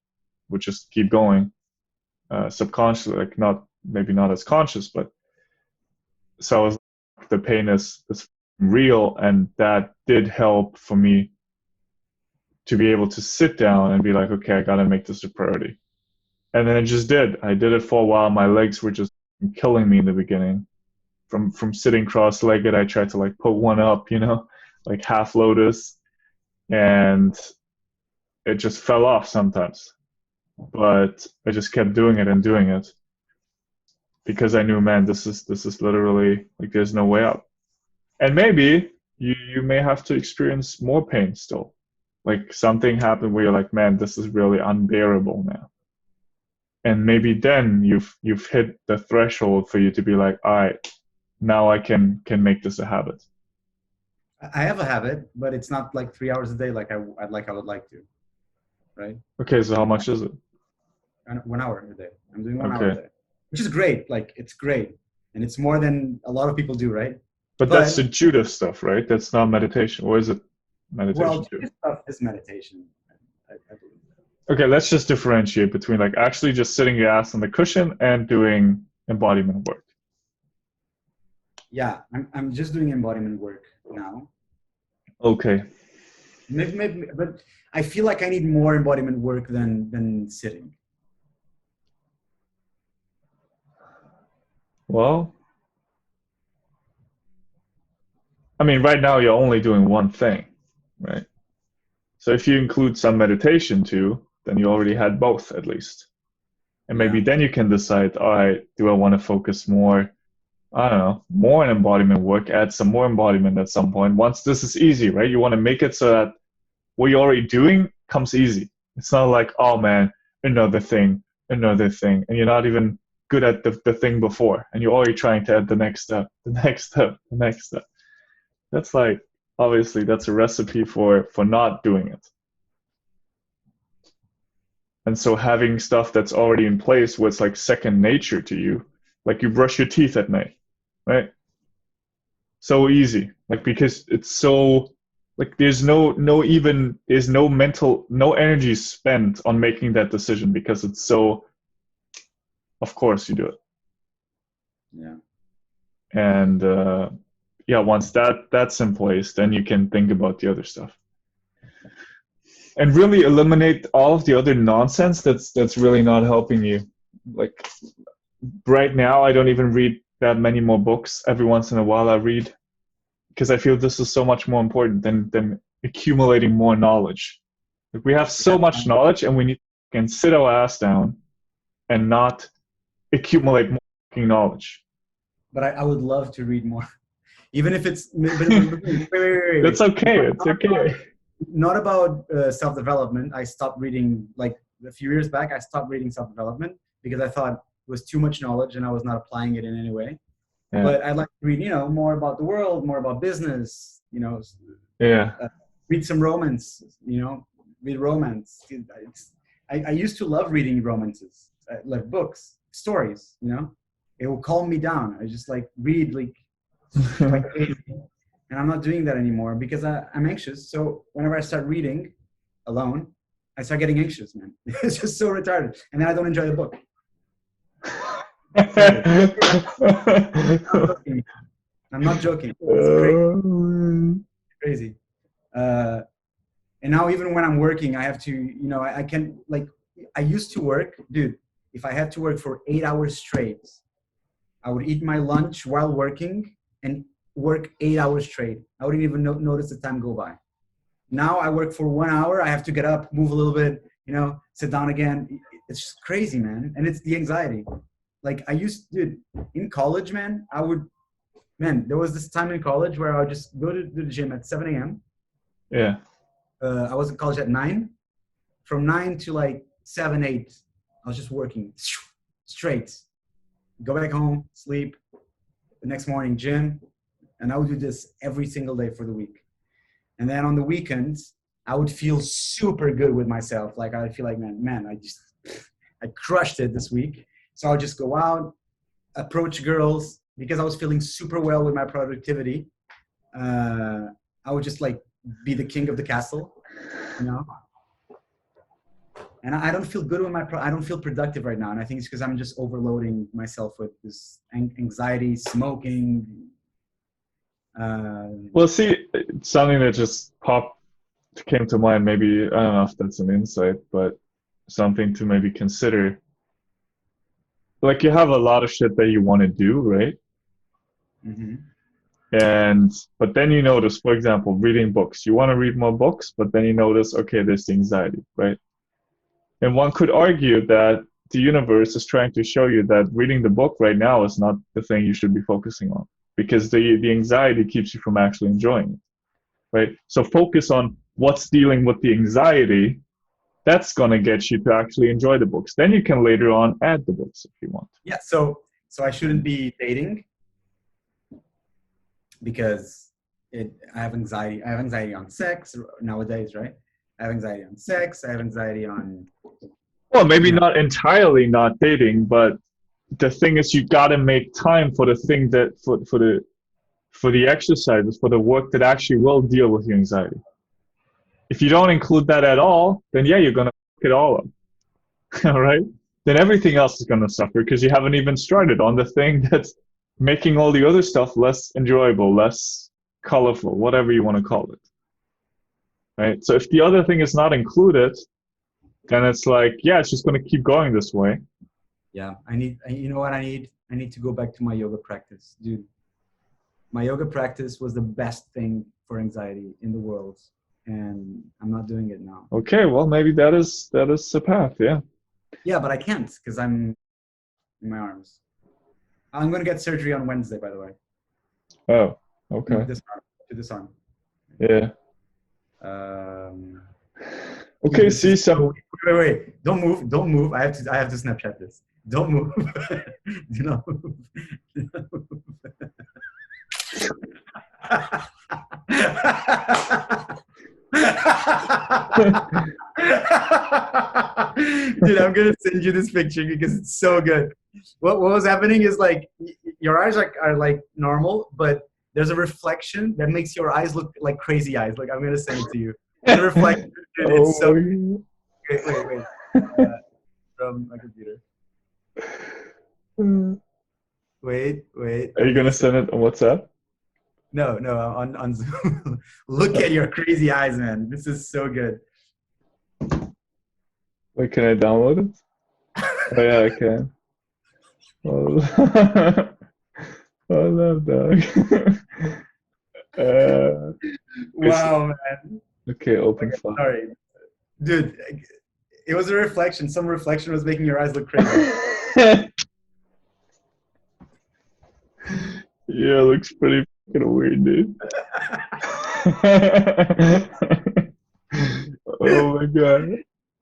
Speaker 1: Would just keep going subconsciously, like not maybe not as conscious, but so I was the pain is real, and that did help for me to be able to sit down and be like, okay, I gotta make this a priority. And then I just did. I did it for a while. My legs were just killing me in the beginning. From sitting cross-legged, I tried to like put one up, like half lotus, and it just fell off sometimes. But I just kept doing it and doing it because I knew, man, this is literally like there's no way out. And maybe you may have to experience more pain still. Like something happened where you're like, man, this is really unbearable now. And maybe then you've hit the threshold for you to be like, all right, now I can make this a habit.
Speaker 2: I have a habit, but it's not like 3 hours a day like I would like to, right?
Speaker 1: Okay, so how much is it?
Speaker 2: 1 hour a day. I'm doing 1 hour a
Speaker 1: Okay.
Speaker 2: day, which is great. Like it's great, and it's more than a lot of people do, right?
Speaker 1: But that's
Speaker 2: But
Speaker 1: the Judah stuff, right? That's not meditation. Or is it meditation
Speaker 2: well,
Speaker 1: too?
Speaker 2: this stuff is meditation, I believe.
Speaker 1: Okay, let's just differentiate between like actually just sitting your ass on the cushion and doing embodiment work.
Speaker 2: Yeah, I'm just doing embodiment work now.
Speaker 1: Okay.
Speaker 2: Maybe, but I feel like I need more embodiment work than sitting.
Speaker 1: Well, I mean, right now you're only doing one thing, right? So if you include some meditation too, then you already had both at least. And maybe
Speaker 2: Yeah.
Speaker 1: then you can decide, all right, do I want to focus more, I don't know, more on embodiment work, add some more embodiment at some point. Once this is easy, right? You want to make it so that what you're already doing comes easy. It's not like, oh man, another thing, and you're not even good at the thing before, and you're already trying to add the next step, the next step, the next step. That's like, obviously, that's a recipe for not doing it. And so having stuff that's already in place where it's like second nature to you, like you brush your teeth at night, right? So easy, like because it's so like there's no mental no energy spent on making that decision because it's so of course you do it.
Speaker 2: Yeah.
Speaker 1: And yeah, once that's in place, then you can think about the other stuff and really eliminate all of the other nonsense that's really not helping you. Like right now, I don't even read that many more books. Every once in a while, I read because I feel this is so much more important than accumulating more knowledge. Like we have so
Speaker 2: Yeah.
Speaker 1: much knowledge, and we need to sit our ass down and not accumulate more knowledge.
Speaker 2: But I would love to read more, even if it's. Wait.
Speaker 1: That's okay. It's okay.
Speaker 2: Not about self-development. I stopped reading like a few years back. I stopped reading self-development because I thought it was too much knowledge and I was not applying it in any way.
Speaker 1: Yeah.
Speaker 2: But I'd like to read, more about the world, more about business.
Speaker 1: Yeah.
Speaker 2: Read some romance. Read romance. I used to love reading romances, like books, stories. It will calm me down. I just like read like crazy. And I'm not doing that anymore because I'm anxious. So whenever I start reading alone, I start getting anxious, man. It's just so retarded. And then I don't enjoy the book. I'm not joking. It's crazy. And now even when I'm working, I have to, I can like, I used to work, dude, if I had to work for 8 hours straight, I would eat my lunch while working and work 8 hours straight. I wouldn't even notice the time go by. Now I work for 1 hour. I have to get up, move a little bit, sit down again. It's just crazy, man. And it's the anxiety. Like dude, in college, man, there was this time in college where I would just go to the gym at 7 a.m.
Speaker 1: Yeah.
Speaker 2: I was in college at 9. From 9 to like 7, 8, I was just working straight. Go back home, sleep. The next morning, gym. And I would do this every single day for the week. And then on the weekends, I would feel super good with myself. Like I would feel like, man, I crushed it this week. So I'll just go out, approach girls because I was feeling super well with my productivity. I would just like be the king of the castle, and I don't feel good with I don't feel productive right now, and I think it's because I'm just overloading myself with this anxiety, smoking. Uh,
Speaker 1: Well, see, it's something that just came to mind. Maybe I don't know if that's an insight, but something to maybe consider. Like you have a lot of shit that you want to do, right?
Speaker 2: mhm.
Speaker 1: And but then you notice, for example, reading books. You want to read more books, but then you notice, okay, there's the anxiety, right? And one could argue that the universe is trying to show you that reading the book right now is not the thing you should be focusing on because the anxiety keeps you from actually enjoying it, right? So focus on what's dealing with the anxiety. That's going to get you to actually enjoy the books. Then you can later on add the books if you want.
Speaker 2: Yeah, so I shouldn't be dating because I have anxiety. I have anxiety on sex nowadays, right? I have anxiety on sex. I have anxiety on,
Speaker 1: Well, maybe
Speaker 2: you know,
Speaker 1: not entirely not dating, but the thing is you got to make time for the thing that for the exercises, for the work that actually will deal with your anxiety. If you don't include that at all, then yeah, you're gonna fuck it all up. All right? Then everything else is gonna suffer because you haven't even started on the thing that's making all the other stuff less enjoyable, less colorful, whatever you want to call it. Right? So if the other thing is not included, then it's like, yeah, it's just gonna keep going this way.
Speaker 2: yeah. You know what I need? I need to go back to my yoga practice, dude. My yoga practice was the best thing for anxiety in the world, and I'm not doing it now.
Speaker 1: Okay, well maybe that is the path, yeah.
Speaker 2: Yeah, but I can't because I'm in my arms. I'm gonna get surgery on Wednesday, by the way.
Speaker 1: Oh, okay.
Speaker 2: This arm, to this arm.
Speaker 1: Yeah.
Speaker 2: Um, dude,
Speaker 1: Okay,
Speaker 2: this is
Speaker 1: see,
Speaker 2: so.
Speaker 1: so
Speaker 2: Wait. Don't move. Don't move. I have to Snapchat this. Don't move. Do not move. Do not move. Dude, I'm gonna send you this picture because it's so good. What was happening is like your eyes are like normal, but there's a reflection that makes your eyes look like crazy eyes. Like I'm gonna send it to you. It's a reflection. Dude,
Speaker 1: oh
Speaker 2: it's so.
Speaker 1: my
Speaker 2: Wait. Uh, from my computer.
Speaker 1: God.
Speaker 2: Wait.
Speaker 1: Are
Speaker 2: I'm
Speaker 1: you
Speaker 2: gonna
Speaker 1: gonna
Speaker 2: send.
Speaker 1: send it on WhatsApp?
Speaker 2: No, on Zoom. Look at your crazy eyes, man. This is so good.
Speaker 1: Wait, can I download it? Oh yeah, I can. Oh, oh no, dog. uh,
Speaker 2: Wow, man.
Speaker 1: okay, open
Speaker 2: Okay,
Speaker 1: file.
Speaker 2: sorry, dude. It was a reflection. Some reflection was making your eyes look crazy.
Speaker 1: Yeah, looks pretty fucking weird, dude. Oh my god.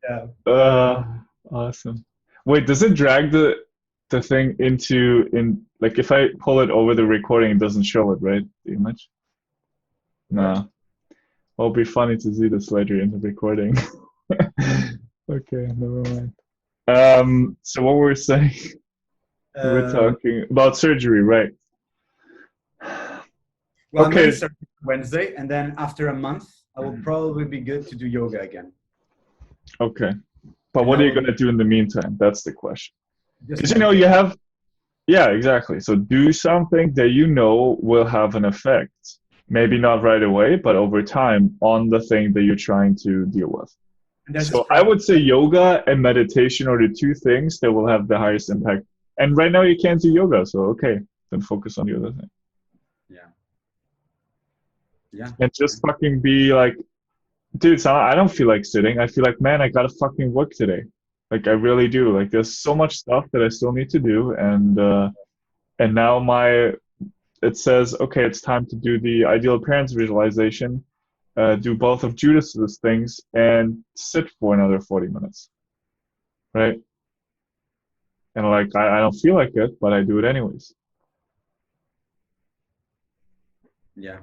Speaker 2: Yeah.
Speaker 1: Uh, awesome. Wait, does it drag the thing into in like if I pull it over the recording, it doesn't show it, right? The image?
Speaker 2: What?
Speaker 1: No. It'll be funny to see this later in the recording. Okay, never mind. So what were we saying? We were
Speaker 2: Um,
Speaker 1: talking about surgery, right?
Speaker 2: well, I'm going to
Speaker 1: Okay,
Speaker 2: start Wednesday, and then after a month, I will probably be good to do yoga again,
Speaker 1: okay. But
Speaker 2: and
Speaker 1: what
Speaker 2: that
Speaker 1: are you
Speaker 2: will
Speaker 1: gonna
Speaker 2: be
Speaker 1: do in the meantime? That's the question.
Speaker 2: just
Speaker 1: Because you know you
Speaker 2: meditate.
Speaker 1: have, yeah, exactly. So do something that you know will have an effect. Maybe not right away, but over time on the thing that you're trying to deal with.
Speaker 2: And that's
Speaker 1: So
Speaker 2: just
Speaker 1: I
Speaker 2: practice.
Speaker 1: would say yoga and meditation are the two things that will have the highest impact. And right now you can't do yoga, so okay, then focus on the other thing.
Speaker 2: Yeah. Yeah.
Speaker 1: And just fucking be like, dude, so I don't feel like sitting. I feel like, man, I gotta fucking work today. Like I really do. Like there's so much stuff that I still need to do, and now my it says, okay, it's time to do the ideal appearance visualization, do both of Judas's things, and sit for another 40 minutes, right? And like I don't feel like it, but I do it anyways.
Speaker 2: Yeah.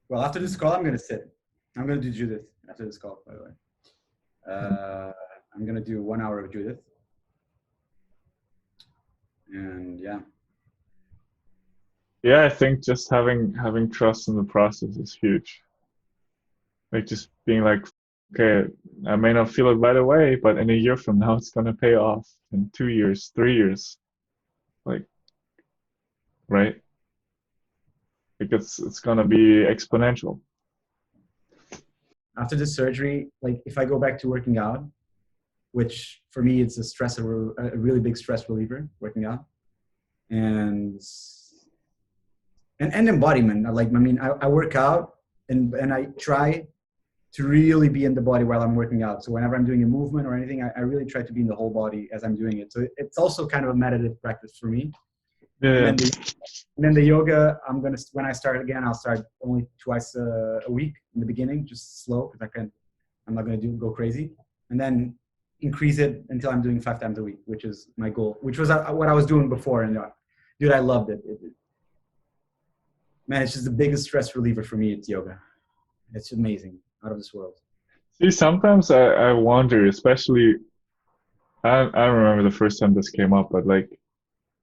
Speaker 2: Well, after this call, I'm going to sit. I'm going to do Judith after this call, by the way. I'm going to do 1 hour of Judith. And yeah.
Speaker 1: Yeah, I think just having trust in the process is huge. Like just being like, okay, I may not feel it right away, but in a year from now, it's gonna pay off. In 2 years, 3 years, like, right? Like it's gonna be exponential.
Speaker 2: After the surgery, like if I go back to working out, which for me it's a really big stress reliever, working out, and and embodiment. Like I mean, I work out and I try to really be in the body while I'm working out. So whenever I'm doing a movement or anything, I really try to be in the whole body as I'm doing it. So it's also kind of a meditative practice for me. And
Speaker 1: Yeah,
Speaker 2: then the yoga, when I start again, I'll start only twice a week in the beginning, just slow because I'm not gonna go crazy, and then increase it until I'm doing 5 times a week, which is my goal, which was what I was doing before. And dude, I loved it. Man, it's just the biggest stress reliever for me. It's yoga. It's amazing, out of this world.
Speaker 1: see, sometimes I wonder, especially I don't remember the first time this came up, but like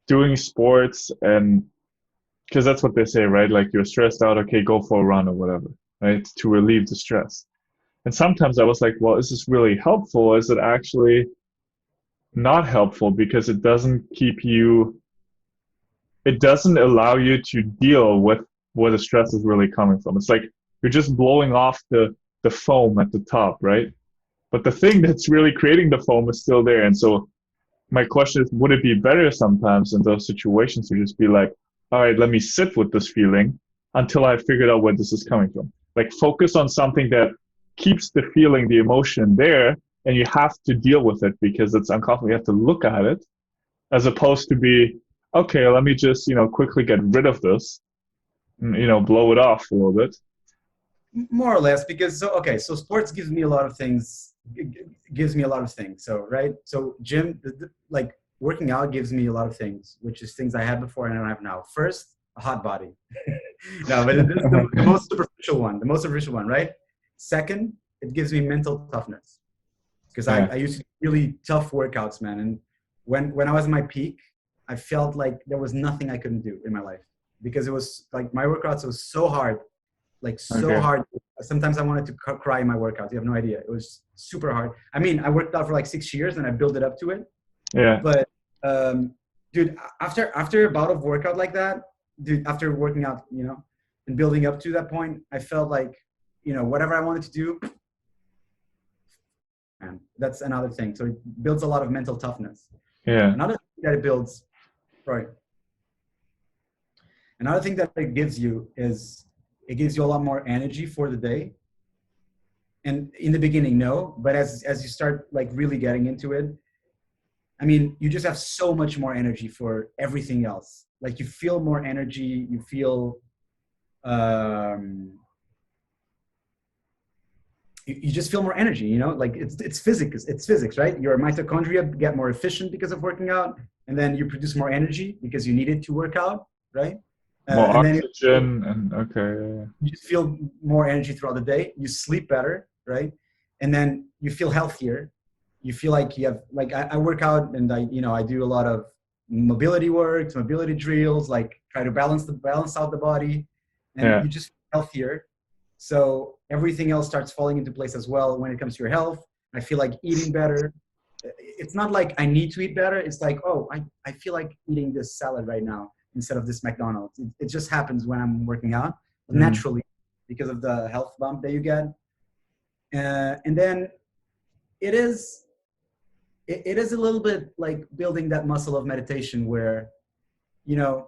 Speaker 1: doing sports and because that's what they say, right? Like you're stressed out, okay, go for a run or whatever, right? To relieve the stress. And sometimes I was like, well, is this really helpful? Is it actually not helpful because it doesn't allow you to deal with where the stress is really coming from. It's like you're just blowing off the foam at the top, right? But the thing that's really creating the foam is still there. And so my question is, would it be better sometimes in those situations to just be like, all right, let me sit with this feeling until I figured out where this is coming from? Like focus on something that keeps the feeling, the emotion there, and you have to deal with it because it's uncomfortable. You have to look at it as opposed to be, okay, let me just, quickly get rid of this, blow it off a little bit.
Speaker 2: More or less, because so sports gives me a lot of things. Gives me a lot of things. So right, so gym, like working out gives me a lot of things, which is things I had before and I don't have now. First, a hot body. No, but this is the most superficial one. The most superficial one, right? Second, it gives me mental toughness because
Speaker 1: Yeah,
Speaker 2: I used to do really tough workouts, man. And when I was in my peak, I felt like there was nothing I couldn't do in my life because it was like my workouts was so hard, like so
Speaker 1: okay.
Speaker 2: hard. Sometimes I wanted to cry in my workouts. You have no idea. It was super hard. I mean, I worked out for like 6 years and I built it up to it.
Speaker 1: Yeah,
Speaker 2: But dude, after a bout of workout like that, dude, after working out, and building up to that point, I felt like, whatever I wanted to do, and that's another thing. So it builds a lot of mental toughness.
Speaker 1: yeah,
Speaker 2: Another thing that it builds, sorry, another thing that it gives you is it gives you a lot more energy for the day. And in the beginning, no, but as you start like really getting into it, I mean, you just have so much more energy for everything else. Like you feel more energy, you feel um, you just feel more energy, like it's physics, right? Your mitochondria get more efficient because of working out, and then you produce more energy because you need it to work out, right?
Speaker 1: more
Speaker 2: And then
Speaker 1: oxygen and okay,
Speaker 2: you just feel more energy throughout the day. You sleep better, right? And then you feel healthier. You feel like you have like I work out and I do a lot of mobility work, mobility drills, like try to balance out the body, and
Speaker 1: yeah,
Speaker 2: you just feel healthier. So everything else starts falling into place as well when it comes to your health. I feel like eating better. It's not like I need to eat better. It's like, oh, I feel like eating this salad right now instead of this McDonald's. It just happens when I'm working out
Speaker 1: mm,
Speaker 2: naturally because of the health bump that you get. And then it is it is a little bit like building that muscle of meditation where, you know,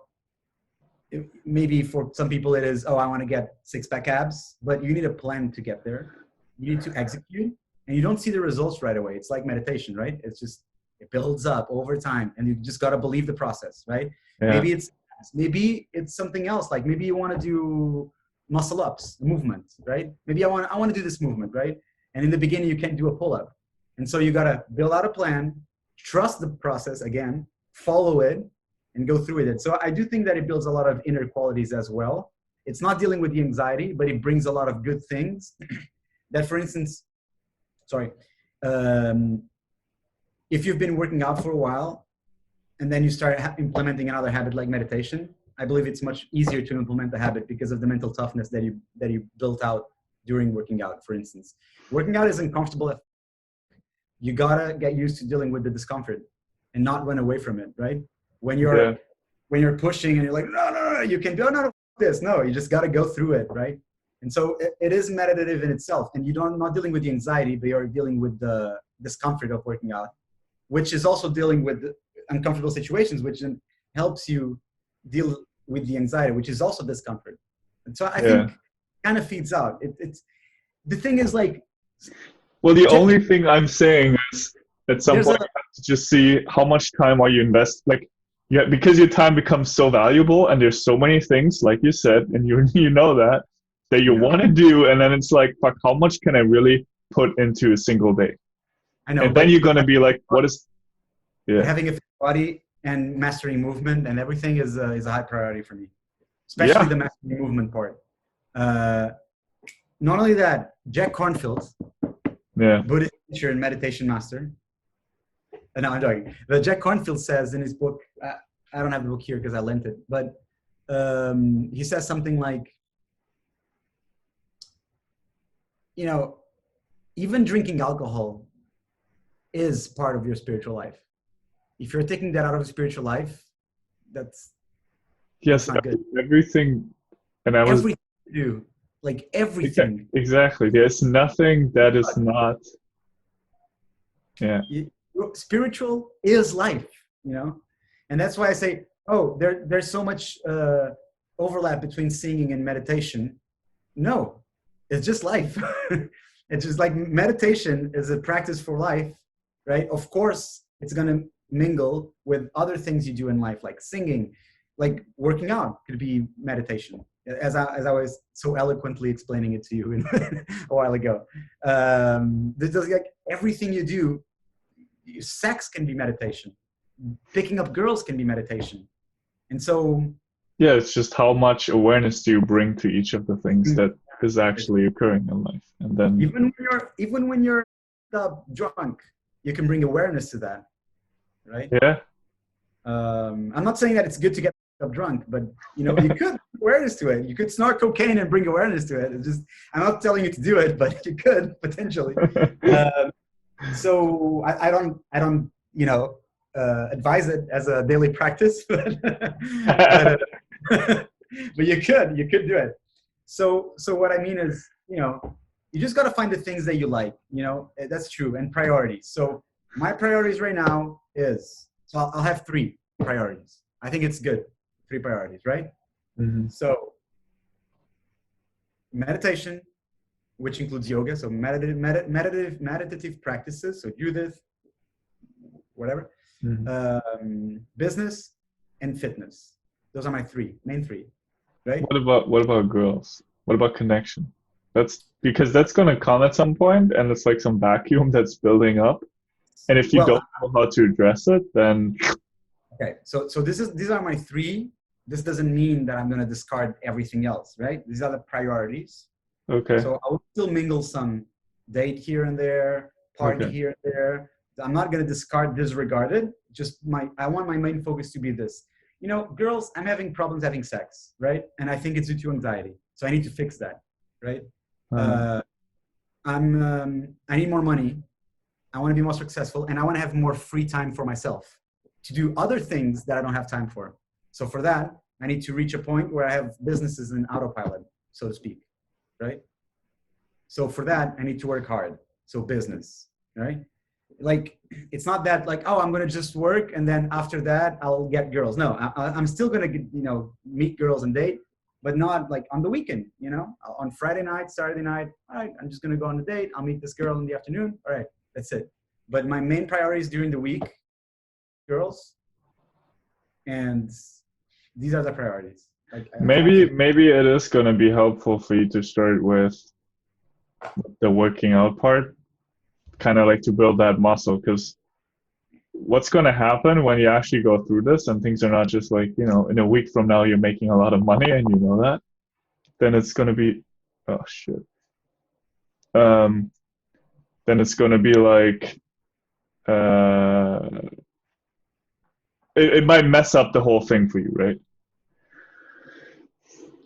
Speaker 2: maybe for some people it is, oh, I want to get six-pack abs, but you need a plan to get there. You need to execute, and you don't see the results right away. It's like meditation, right? It's just, it builds up over time, and you just got to believe the process, right?
Speaker 1: yeah,
Speaker 2: Maybe it's something else. Like maybe you want to do muscle ups, movement, right? Maybe I want to do this movement, right? And in the beginning, you can't do a pull up, and so you got to build out a plan, trust the process again, follow it, and go through with it. So I do think that it builds a lot of inner qualities as well. It's not dealing with the anxiety, but it brings a lot of good things. That, for instance, sorry, um, if you've been working out for a while and then you start implementing another habit like meditation, I believe it's much easier to implement the habit because of the mental toughness that you built out during working out, for instance. Working out is uncomfortable. You gotta get used to dealing with the discomfort and not run away from it, right? When
Speaker 1: Yeah.
Speaker 2: you're pushing and you're like, no, you can do no, this. No, you just gotta go through it, right? And so it is meditative in itself. And not dealing with the anxiety, but you're dealing with the discomfort of working out, which is also dealing with uncomfortable situations, which then helps you deal with the anxiety, which is also discomfort. And so I think kind of feeds out. It's the thing is like.
Speaker 1: Well, the only thing I'm saying is at some point you have to just see how much time are you invest. Like, yeah, because your time becomes so valuable, and there's so many things, like you said, and you know that you want to do, and then it's like, fuck, how much can I really put into a single day?
Speaker 2: I know,
Speaker 1: and then you're gonna be like, what is? Yeah.
Speaker 2: Having a fit body and mastering movement and everything is a high priority for me, especially the mastering movement part. Not only that, Jack Kornfield, Buddhist teacher and meditation master. No, I'm joking. But Jack Kornfield says in his book, I don't have the book here because I lent it, but he says something like, you know, even drinking alcohol is part of your spiritual life. If you're taking that out of spiritual life, that's not good.
Speaker 1: Everything, and I was
Speaker 2: everything you do, like everything.
Speaker 1: Exactly. There's nothing that is not. Yeah.
Speaker 2: Spiritual is life, you know, and that's why I say, oh, there's so much overlap between singing and meditation. No, it's just life. It's just like meditation is a practice for life, right? Of course, it's gonna mingle with other things you do in life, like singing, like working out could be meditation, as I was so eloquently explaining it to you a while ago. Like everything you do, sex can be meditation, picking up girls can be meditation. And so
Speaker 1: yeah, it's just how much awareness do you bring to each of the things that is actually occurring in life. And then
Speaker 2: even when you're drunk, you can bring awareness to that, right?
Speaker 1: Yeah.
Speaker 2: I'm not saying that it's good to get up drunk, but you know, you could bring awareness to it. You could snort cocaine and bring awareness to it. It's just, I'm not telling you to do it, but you could potentially. So I don't, you know, advise it as a daily practice, but you could do it. So what I mean is, you know, you just got to find the things that you like, you know, that's true, and priorities. So my priorities right now is, so I'll have 3 priorities. I think it's good. 3 priorities, right?
Speaker 1: Mm-hmm.
Speaker 2: So meditation, which includes yoga, so meditative practices, so Judith, whatever, business, and fitness. Those are my main three, right?
Speaker 1: What about girls? What about connection? That's because that's gonna come at some point, and it's like some vacuum that's building up. And if you don't know how to address it, then
Speaker 2: okay. So these are my 3. This doesn't mean that I'm gonna discard everything else, right? These are the priorities.
Speaker 1: Okay.
Speaker 2: So I will still mingle some date here and there, party here and there. I'm not going to disregard it. Just I want my main focus to be this. You know, girls, I'm having problems having sex, right? And I think it's due to anxiety. So I need to fix that, right? I need more money. I want to be more successful, and I want to have more free time for myself to do other things that I don't have time for. So for that, I need to reach a point where I have businesses in autopilot, so to speak. Right? So for that, I need to work hard. So business, right? Like, it's not that like, oh, I'm going to just work and then after that I'll get girls. No, I'm still going to, you know, meet girls and date, but not like on the weekend, you know, on Friday night, Saturday night. All right, I'm just going to go on a date. I'll meet this girl in the afternoon. All right, that's it. But my main priorities during the week, girls, and these are the priorities. Like,
Speaker 1: maybe it is going to be helpful for you to start with the working out part, kind of like to build that muscle, because what's going to happen when you actually go through this and things are not just like, you know, in a week from now you're making a lot of money and you know that, then it's going to be, oh shit, then it's going to be like, it might mess up the whole thing for you, right?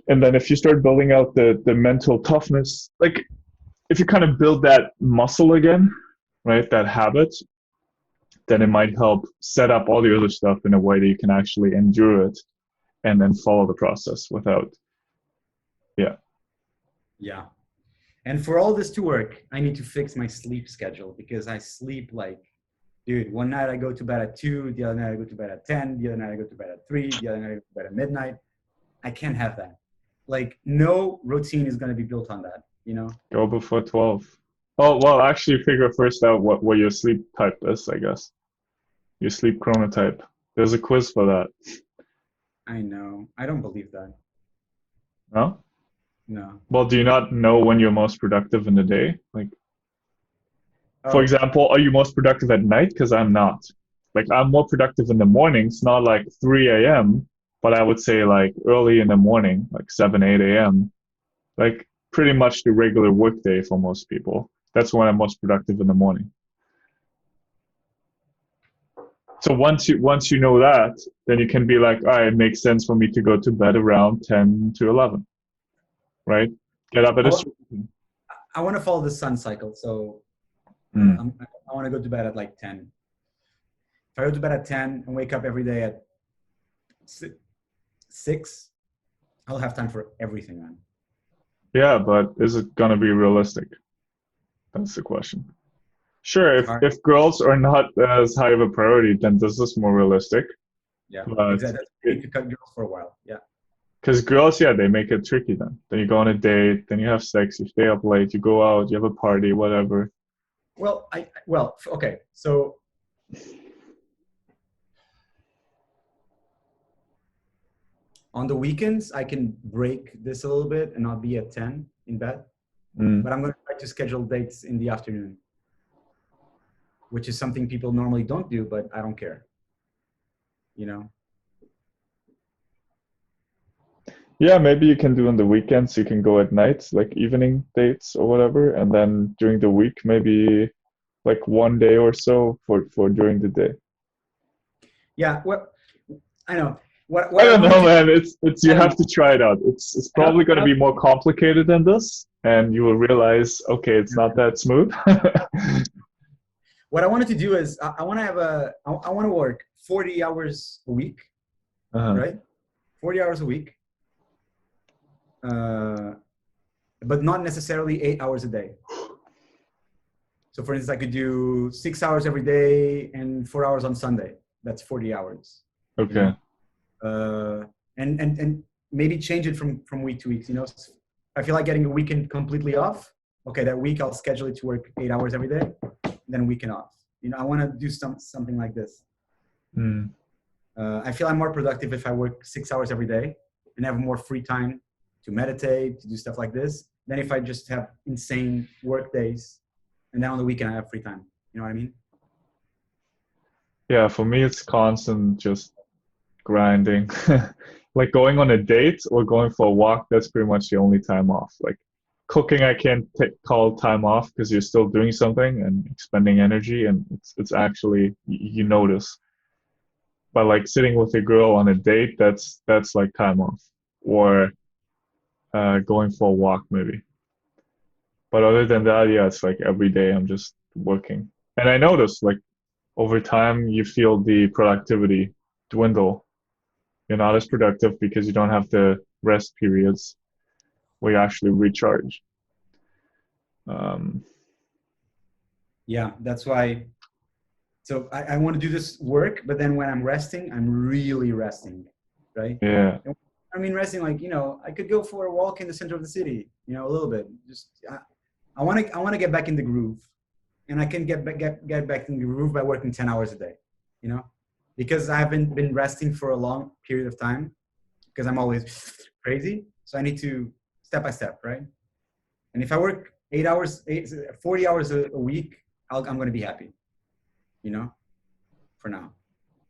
Speaker 1: And then if you start building out the mental toughness, like if you kind of build that muscle again, right, that habit, then it might help set up all the other stuff in a way that you can actually endure it and then follow the process without, yeah.
Speaker 2: Yeah. And for all this to work, I need to fix my sleep schedule because I sleep like, dude, one night I go to bed at 2, the other night I go to bed at 10, the other night I go to bed at 3, the other night I go to bed at midnight. I can't have that. Like, no routine is going to be built on that, you know?
Speaker 1: Go before 12. Oh, well, actually figure first out what your sleep type is, I guess. Your sleep chronotype. There's a quiz for that.
Speaker 2: I know. I don't believe that.
Speaker 1: No?
Speaker 2: No.
Speaker 1: Well, do you not know when you're most productive in the day? Like, for
Speaker 2: Oh,
Speaker 1: example, are you most productive at night? Because I'm not. Like, I'm more productive in the mornings, not like 3 a.m., but I would say like early in the morning, like 7, 8 a.m. Like, pretty much the regular workday for most people. That's when I'm most productive in the morning. So once you know that, then you can be like, all right, it makes sense for me to go to bed around 10 to 11, right? Get up at
Speaker 2: I,
Speaker 1: a
Speaker 2: wa-
Speaker 1: certain.
Speaker 2: I want to follow the sun cycle. So
Speaker 1: Mm.
Speaker 2: I want to go to bed at like 10. If I go to bed at 10 and wake up every day at 6, I'll have time for everything, man.
Speaker 1: Yeah, but is it gonna be realistic? That's the question. Sure,
Speaker 2: It's
Speaker 1: if
Speaker 2: hard.
Speaker 1: if girls are not as high of a priority, then this is more realistic.
Speaker 2: Yeah,
Speaker 1: But
Speaker 2: exactly. I need to cut girls for a while. Yeah.
Speaker 1: because girls, yeah, they make it tricky then. Then you go on a date, then you have sex, you stay up late, you go out, you have a party, whatever.
Speaker 2: Okay. So on the weekends, I can break this a little bit and not be at 10 in bed.
Speaker 1: Mm.
Speaker 2: But I'm going to try to schedule dates in the afternoon, which is something people normally don't do, but I don't care. You know?
Speaker 1: Yeah, maybe you can do on the weekends. You can go at night, like evening dates or whatever, and then during the week, maybe like one day or so for during the day.
Speaker 2: Yeah. Well, I know.
Speaker 1: I
Speaker 2: What I
Speaker 1: don't
Speaker 2: want to
Speaker 1: know,
Speaker 2: do,
Speaker 1: man. It's you
Speaker 2: I don't
Speaker 1: have
Speaker 2: know.
Speaker 1: to try it out. It's
Speaker 2: I know,
Speaker 1: probably going
Speaker 2: I
Speaker 1: to
Speaker 2: know.
Speaker 1: be more complicated than this, and you will realize, okay, it's not that smooth.
Speaker 2: What I wanted to do is I want to I want to work 40 hours a week,
Speaker 1: Uh-huh.
Speaker 2: right? 40 hours a week, uh, but not necessarily 8 hours a day. So for instance, I could do 6 hours every day and 4 hours on Sunday. That's 40 hours, you
Speaker 1: Okay.
Speaker 2: know? Uh, and maybe change it from week to week, you know? I feel like getting a weekend completely off. Okay, that week I'll schedule it to work 8 hours every day, then weekend off. You know, I want to do something like this.
Speaker 1: Mm.
Speaker 2: I feel I'm more productive if I work 6 hours every day and have more free time to meditate, to do stuff like this, than if I just have insane work days and then on the weekend I have free time. You know what I mean?
Speaker 1: Yeah, for me, it's constant just grinding. Like going on a date or going for a walk, that's pretty much the only time off. Like cooking, I can't call time off because you're still doing something and expending energy, and it's actually you notice. But like sitting with a girl on a date, that's like time off, or going for a walk maybe. But other than that, yeah, it's like every day I'm just working, and I notice like over time you feel the productivity dwindle. You're not as productive because you don't have the rest periods where you actually recharge. Um,
Speaker 2: Yeah, that's why. So I want to do this work, but then when I'm resting, I'm really resting, right?
Speaker 1: yeah,
Speaker 2: I mean, resting like, you know, I could go for a walk in the center of the city, you know, a little bit. Just I want to get back in the groove, and I can get back in the groove by working 10 hours a day, you know, because I haven't been resting for a long period of time because I'm always crazy. So I need to step by step, right? And if I work 40 hours a week, I'm going to be happy, you know, for now.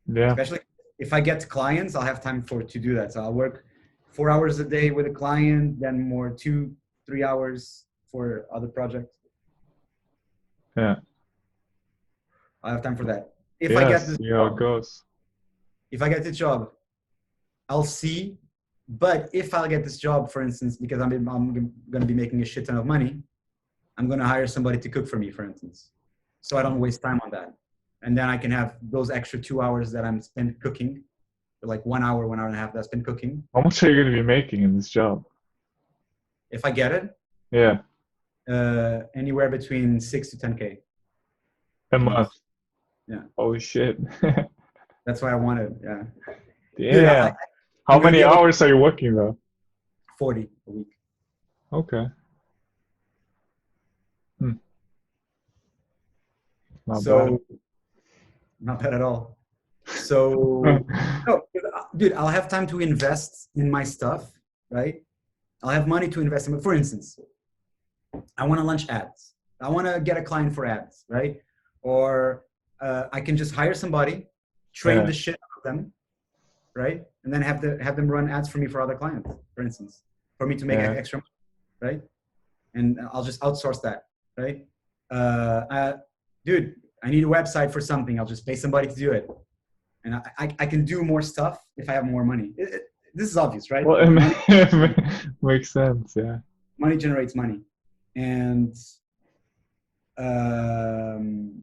Speaker 1: yeah,
Speaker 2: Especially if I get clients, I'll have time to do that. So I'll work 4 hours a day with a client, then more 2, 3 hours for other projects.
Speaker 1: yeah,
Speaker 2: I'll have time for that.
Speaker 1: yeah. See how it goes.
Speaker 2: If I get this job, I'll see But if I'll get this job, for instance, because I'm going to be making a shit ton of money, I'm going to hire somebody to cook for me, for instance. So I don't waste time on that. And then I can have those extra 2 hours that I'm spent cooking, like 1 hour, 1 hour and a half that I spend cooking.
Speaker 1: How much are you going to be making in this job?
Speaker 2: If I get it,
Speaker 1: Yeah,
Speaker 2: anywhere between 6 to 10K
Speaker 1: a
Speaker 2: a month.
Speaker 1: month.
Speaker 2: Yeah.
Speaker 1: Holy shit.
Speaker 2: That's why I wanted. Yeah. Dude,
Speaker 1: Damn. How
Speaker 2: I'm going to be
Speaker 1: many
Speaker 2: able to
Speaker 1: hours are you working though?
Speaker 2: 40 a week.
Speaker 1: Okay. Hmm. Not bad.
Speaker 2: So not bad at all. So no, dude, I'll have time to invest in my stuff, right? I'll have money to invest in. For instance, I want to launch ads. I want to get a client for ads, right? Or I can just hire somebody, train
Speaker 1: Yeah,
Speaker 2: the shit out of them, right? And then have them run ads for me for other clients, for instance, for me to make
Speaker 1: yeah.
Speaker 2: extra money, right? And I'll just outsource that, right? Dude, I need a website for something. I'll just pay somebody to do it, and I can do more stuff if I have more money. This is obvious, right?
Speaker 1: Well,
Speaker 2: Like money,
Speaker 1: it makes sense, yeah.
Speaker 2: money generates money, and um,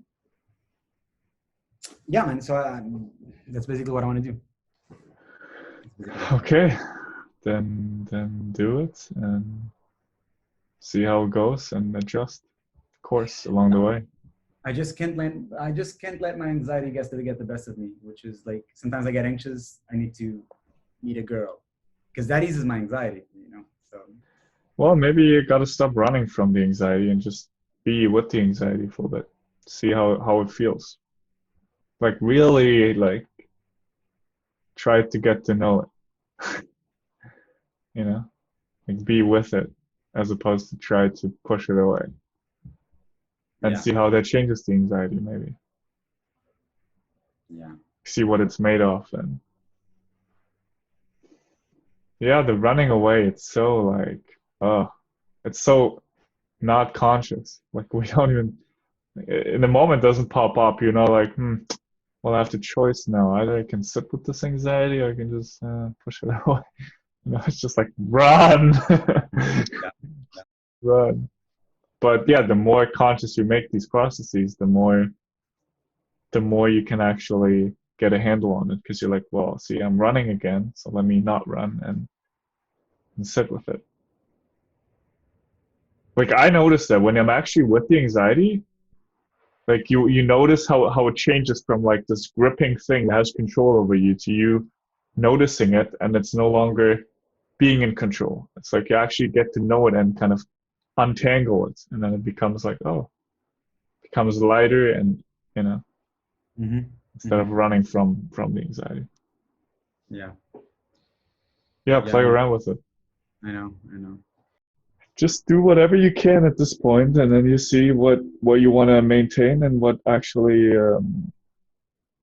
Speaker 2: yeah, man. So that's basically what I want to do.
Speaker 1: Okay, then do it and see how it goes and adjust course along the way.
Speaker 2: I just can't let my anxiety get the best of me, which is like sometimes I get anxious. I need to meet a girl because that eases my anxiety, you know. So
Speaker 1: Well, maybe you gotta stop running from the anxiety and just be with the anxiety for a bit. See how it feels. Like really like try to get to know it, you know? Like be with it as opposed to try to push it away and
Speaker 2: yeah,
Speaker 1: see how that changes the anxiety maybe.
Speaker 2: yeah,
Speaker 1: See what it's made of and yeah, the running away, it's so like it's so not conscious. Like we don't even in the moment doesn't pop up, you know, like well I have the choice now. Either I can sit with this anxiety or I can just push it away. You know, it's just like run.
Speaker 2: yeah, yeah,
Speaker 1: Run. But yeah, the more conscious you make these processes, the more you can actually get a handle on it because you're like, well, see, I'm running again, so let me not run and sit with it. Like I noticed that when I'm actually with the anxiety, like you notice how it changes from like this gripping thing that has control over you to you noticing it and it's no longer being in control. It's like you actually get to know it and kind of untangle it, and then it becomes like, oh, it becomes lighter and you know,
Speaker 2: mm-hmm.
Speaker 1: instead
Speaker 2: Mm-hmm.
Speaker 1: of running from the anxiety.
Speaker 2: Yeah,
Speaker 1: Yeah,
Speaker 2: yeah,
Speaker 1: play
Speaker 2: man.
Speaker 1: around with it.
Speaker 2: I know.
Speaker 1: Just do whatever you can at this point, and then you see what you want to maintain and what actually.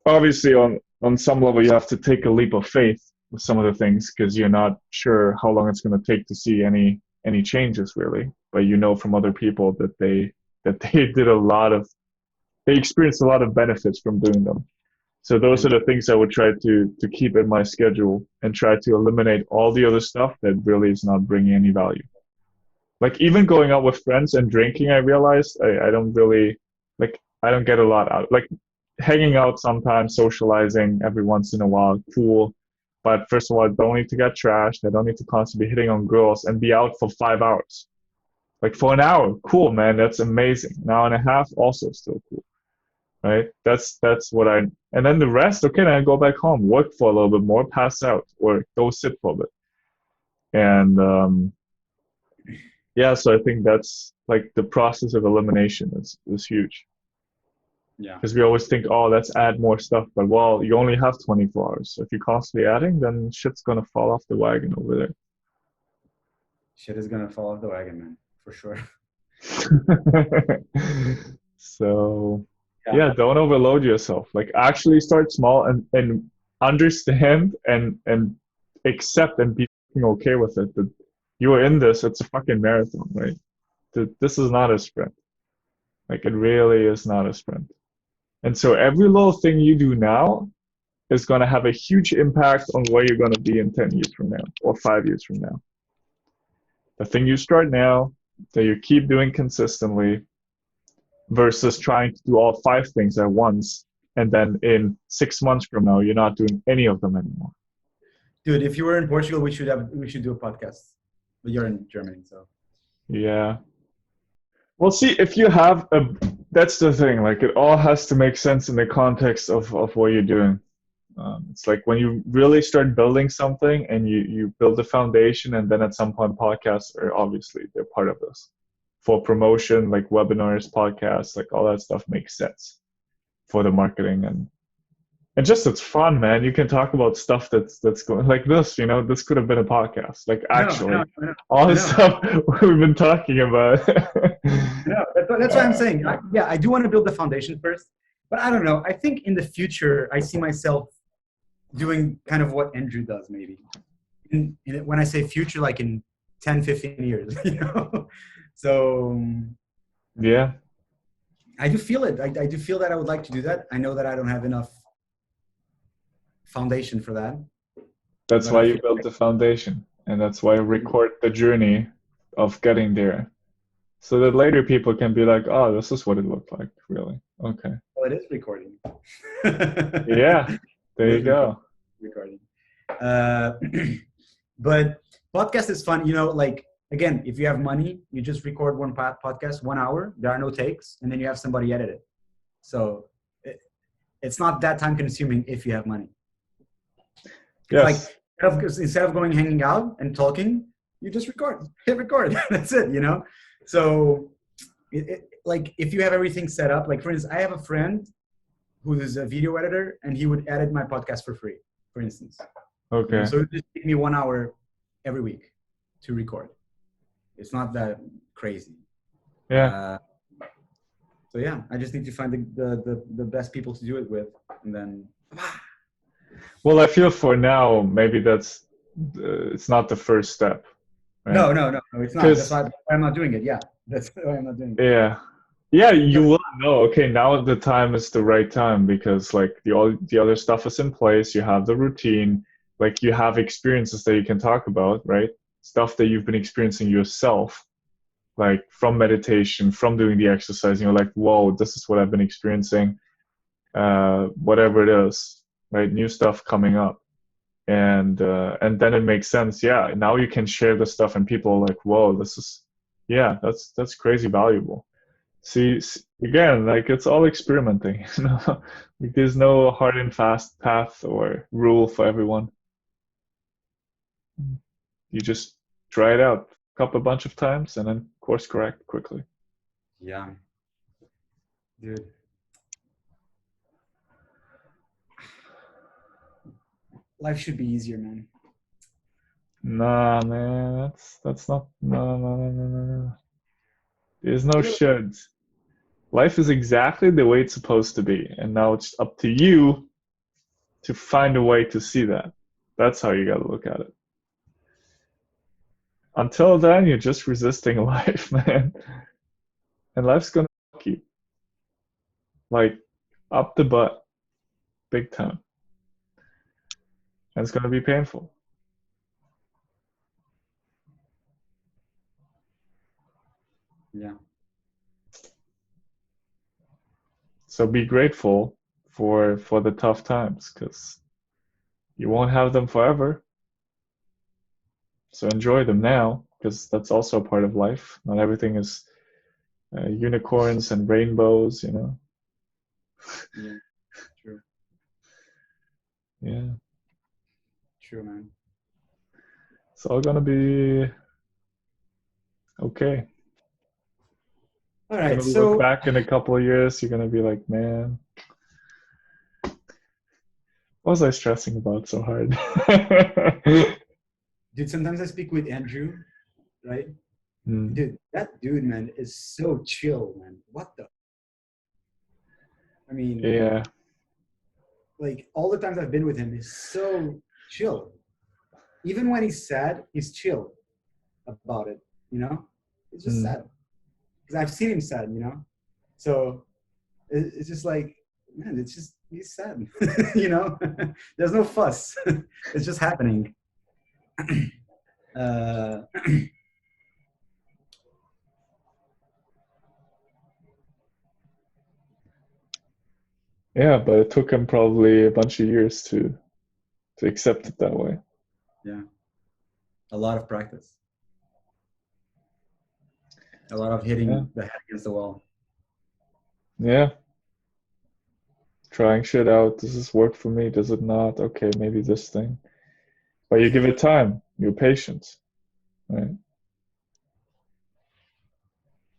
Speaker 1: Obviously, on some level, you have to take a leap of faith with some of the things because you're not sure how long it's going to take to see any changes really. But you know from other people that they did a lot of they experienced a lot of benefits from doing them. So those are the things I would try to keep in my schedule and try to eliminate all the other stuff that really is not bringing any value. Like even going out with friends and drinking, I realized I don't really like I don't get a lot out. Like hanging out sometimes, socializing every once in a while, cool. But first of all, I don't need to get trashed. I don't need to constantly be hitting on girls and be out for 5 hours. Like for an hour, cool, man. That's amazing. An hour and a half, also still cool, right? That's what I. And then the rest, okay, then I go back home, work for a little bit more, pass out, or go sit for a bit. And yeah, so I think that's like the process of elimination is huge
Speaker 2: Yeah,
Speaker 1: because we always think, oh, let's add more stuff, but well, you only have 24 hours. So if you're constantly adding, then shit's gonna fall off the wagon over there.
Speaker 2: shit is gonna fall off the wagon, man, for sure.
Speaker 1: So
Speaker 2: Yeah,
Speaker 1: yeah, don't overload yourself. Like actually start small and understand and accept and be okay with it that you are in this. It's a fucking marathon, right? This is not a sprint. Like it really is not a sprint. And so every little thing you do now is going to have a huge impact on where you're going to be in 10 years from now or 5 years from now. The thing you start now, that you keep doing consistently, versus trying to do all five things at once, and then in 6 months from now, you're not doing any of them anymore.
Speaker 2: Dude, if you were in Portugal, we should do a podcast. But you're in Germany, so.
Speaker 1: Yeah. Well, see, if you have a, that's the thing. Like, it all has to make sense in the context of what you're doing. It's like when you really start building something and you build a foundation, and then at some point podcasts are obviously they're part of this. For promotion, like webinars, podcasts, like all that stuff makes sense for the marketing, and just it's fun, man. You can talk about stuff that's going like this, this could have been a podcast. Like actually all the stuff we've been talking about.
Speaker 2: No, that's what I'm saying. I do want to build the foundation first, but I don't know. I think in the future, I see myself doing kind of what Andrew does, maybe. When I say future, like in 10, 15 years, So,
Speaker 1: yeah.
Speaker 2: I do feel it. I do feel that I would like to do that. I know that I don't have enough foundation for that.
Speaker 1: That's why you built the foundation, and that's why you record the journey of getting there. So that later people can be like, oh, this is what it looked like, really. Okay.
Speaker 2: Well, it is recording.
Speaker 1: Yeah, there you go.
Speaker 2: Recording. But podcast is fun. Like, again, if you have money, you just record one podcast, 1 hour. There are no takes, and then you have somebody edit it. So it's not that time consuming if you have money.
Speaker 1: Yes.
Speaker 2: Like, instead of going hanging out and talking, you just hit record. That's it, So, like, if you have everything set up, like, for instance, I have a friend who is a video editor, and he would edit my podcast for free, for instance.
Speaker 1: Okay.
Speaker 2: So it would just take me 1 hour every week to record. It's not that crazy.
Speaker 1: Yeah.
Speaker 2: So yeah, I just need to find the best people to do it with, and then.
Speaker 1: Well, I feel for now, maybe that's it's not the first step. Right?
Speaker 2: No, it's not. That's why I'm not doing it. Yeah, that's why I'm not doing it.
Speaker 1: Yeah, you will know. Okay, now the time is the right time, because like the other stuff is in place. You have the routine, like you have experiences that you can talk about, right? Stuff that you've been experiencing yourself, like from meditation, from doing the exercise. You're like, whoa, this is what I've been experiencing. Whatever it is, right? New stuff coming up. And then it makes sense. Yeah, now you can share the stuff, and people are like, whoa, that's crazy valuable. See, again, like, it's all experimenting. Like, there's no hard and fast path or rule for everyone. You just try it out a bunch of times and then course correct quickly.
Speaker 2: Yeah, dude. Life should be easier, man.
Speaker 1: Nah, man, that's not. No. There's no shoulds. Life is exactly the way it's supposed to be, and now it's up to you to find a way to see that. That's how you gotta look at it. Until then, you're just resisting life, man. And life's gonna fuck you. Like, up the butt. Big time. And it's gonna be painful.
Speaker 2: Yeah.
Speaker 1: So be grateful for the tough times, because you won't have them forever. So enjoy them now, because that's also a part of life. Not everything is unicorns and rainbows,
Speaker 2: Yeah, true.
Speaker 1: Yeah.
Speaker 2: True, man.
Speaker 1: It's all gonna be okay.
Speaker 2: All right,
Speaker 1: so look back in a couple of years, you're gonna be like, man, what was I stressing about so hard?
Speaker 2: Dude, sometimes I speak with Andrew, right?
Speaker 1: Mm.
Speaker 2: Dude, that dude, man, is so chill, man. What the? I mean,
Speaker 1: Yeah.
Speaker 2: Like, all the times I've been with him, he's so chill. Even when he's sad, he's chill about it, It's just sad. Because I've seen him sad, So it's just like, man, it's just, he's sad. You know, there's no fuss. It's just happening. Uh,
Speaker 1: Yeah, but it took him probably a bunch of years to accept it that way.
Speaker 2: yeah, a lot of practice, a lot of
Speaker 1: Yeah.
Speaker 2: hitting the head against the wall.
Speaker 1: Yeah. Trying shit out. Does this work for me? Does it not? Okay, maybe this thing. But you give it time. You're patient. Right?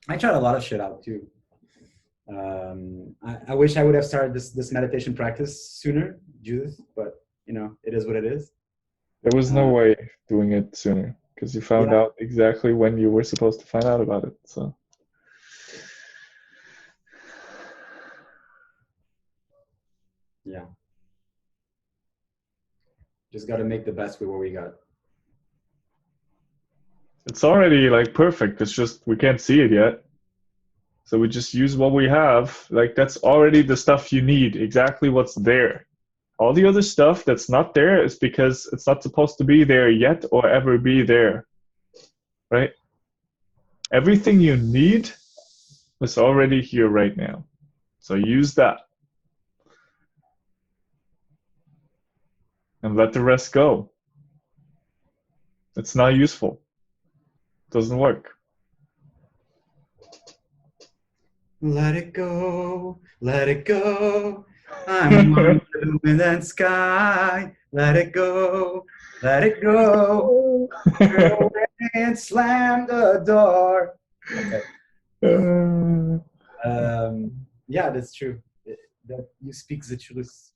Speaker 2: I tried a lot of shit out too. I wish I would have started this meditation practice sooner, Judith, but you know, it is what it is.
Speaker 1: There was no
Speaker 2: Uh,
Speaker 1: way doing it sooner because you found
Speaker 2: yeah,
Speaker 1: out exactly when you were supposed to find out about it. So
Speaker 2: yeah. Just got to make the best with what we got.
Speaker 1: it's already like perfect. It's just we can't see it yet. So we just use what we have. Like that's already the stuff you need, exactly what's there. All the other stuff that's not there is because it's not supposed to be there yet or ever be there. Right? Everything you need is already here right now. So use that and let the rest go. It's not useful. It doesn't work.
Speaker 2: Let it go, let it go. I'm on the wind and sky. Let it go, let it go. Turn away and slam the door. Okay.
Speaker 1: Uh,
Speaker 2: Yeah, that's true. That you speak the truth.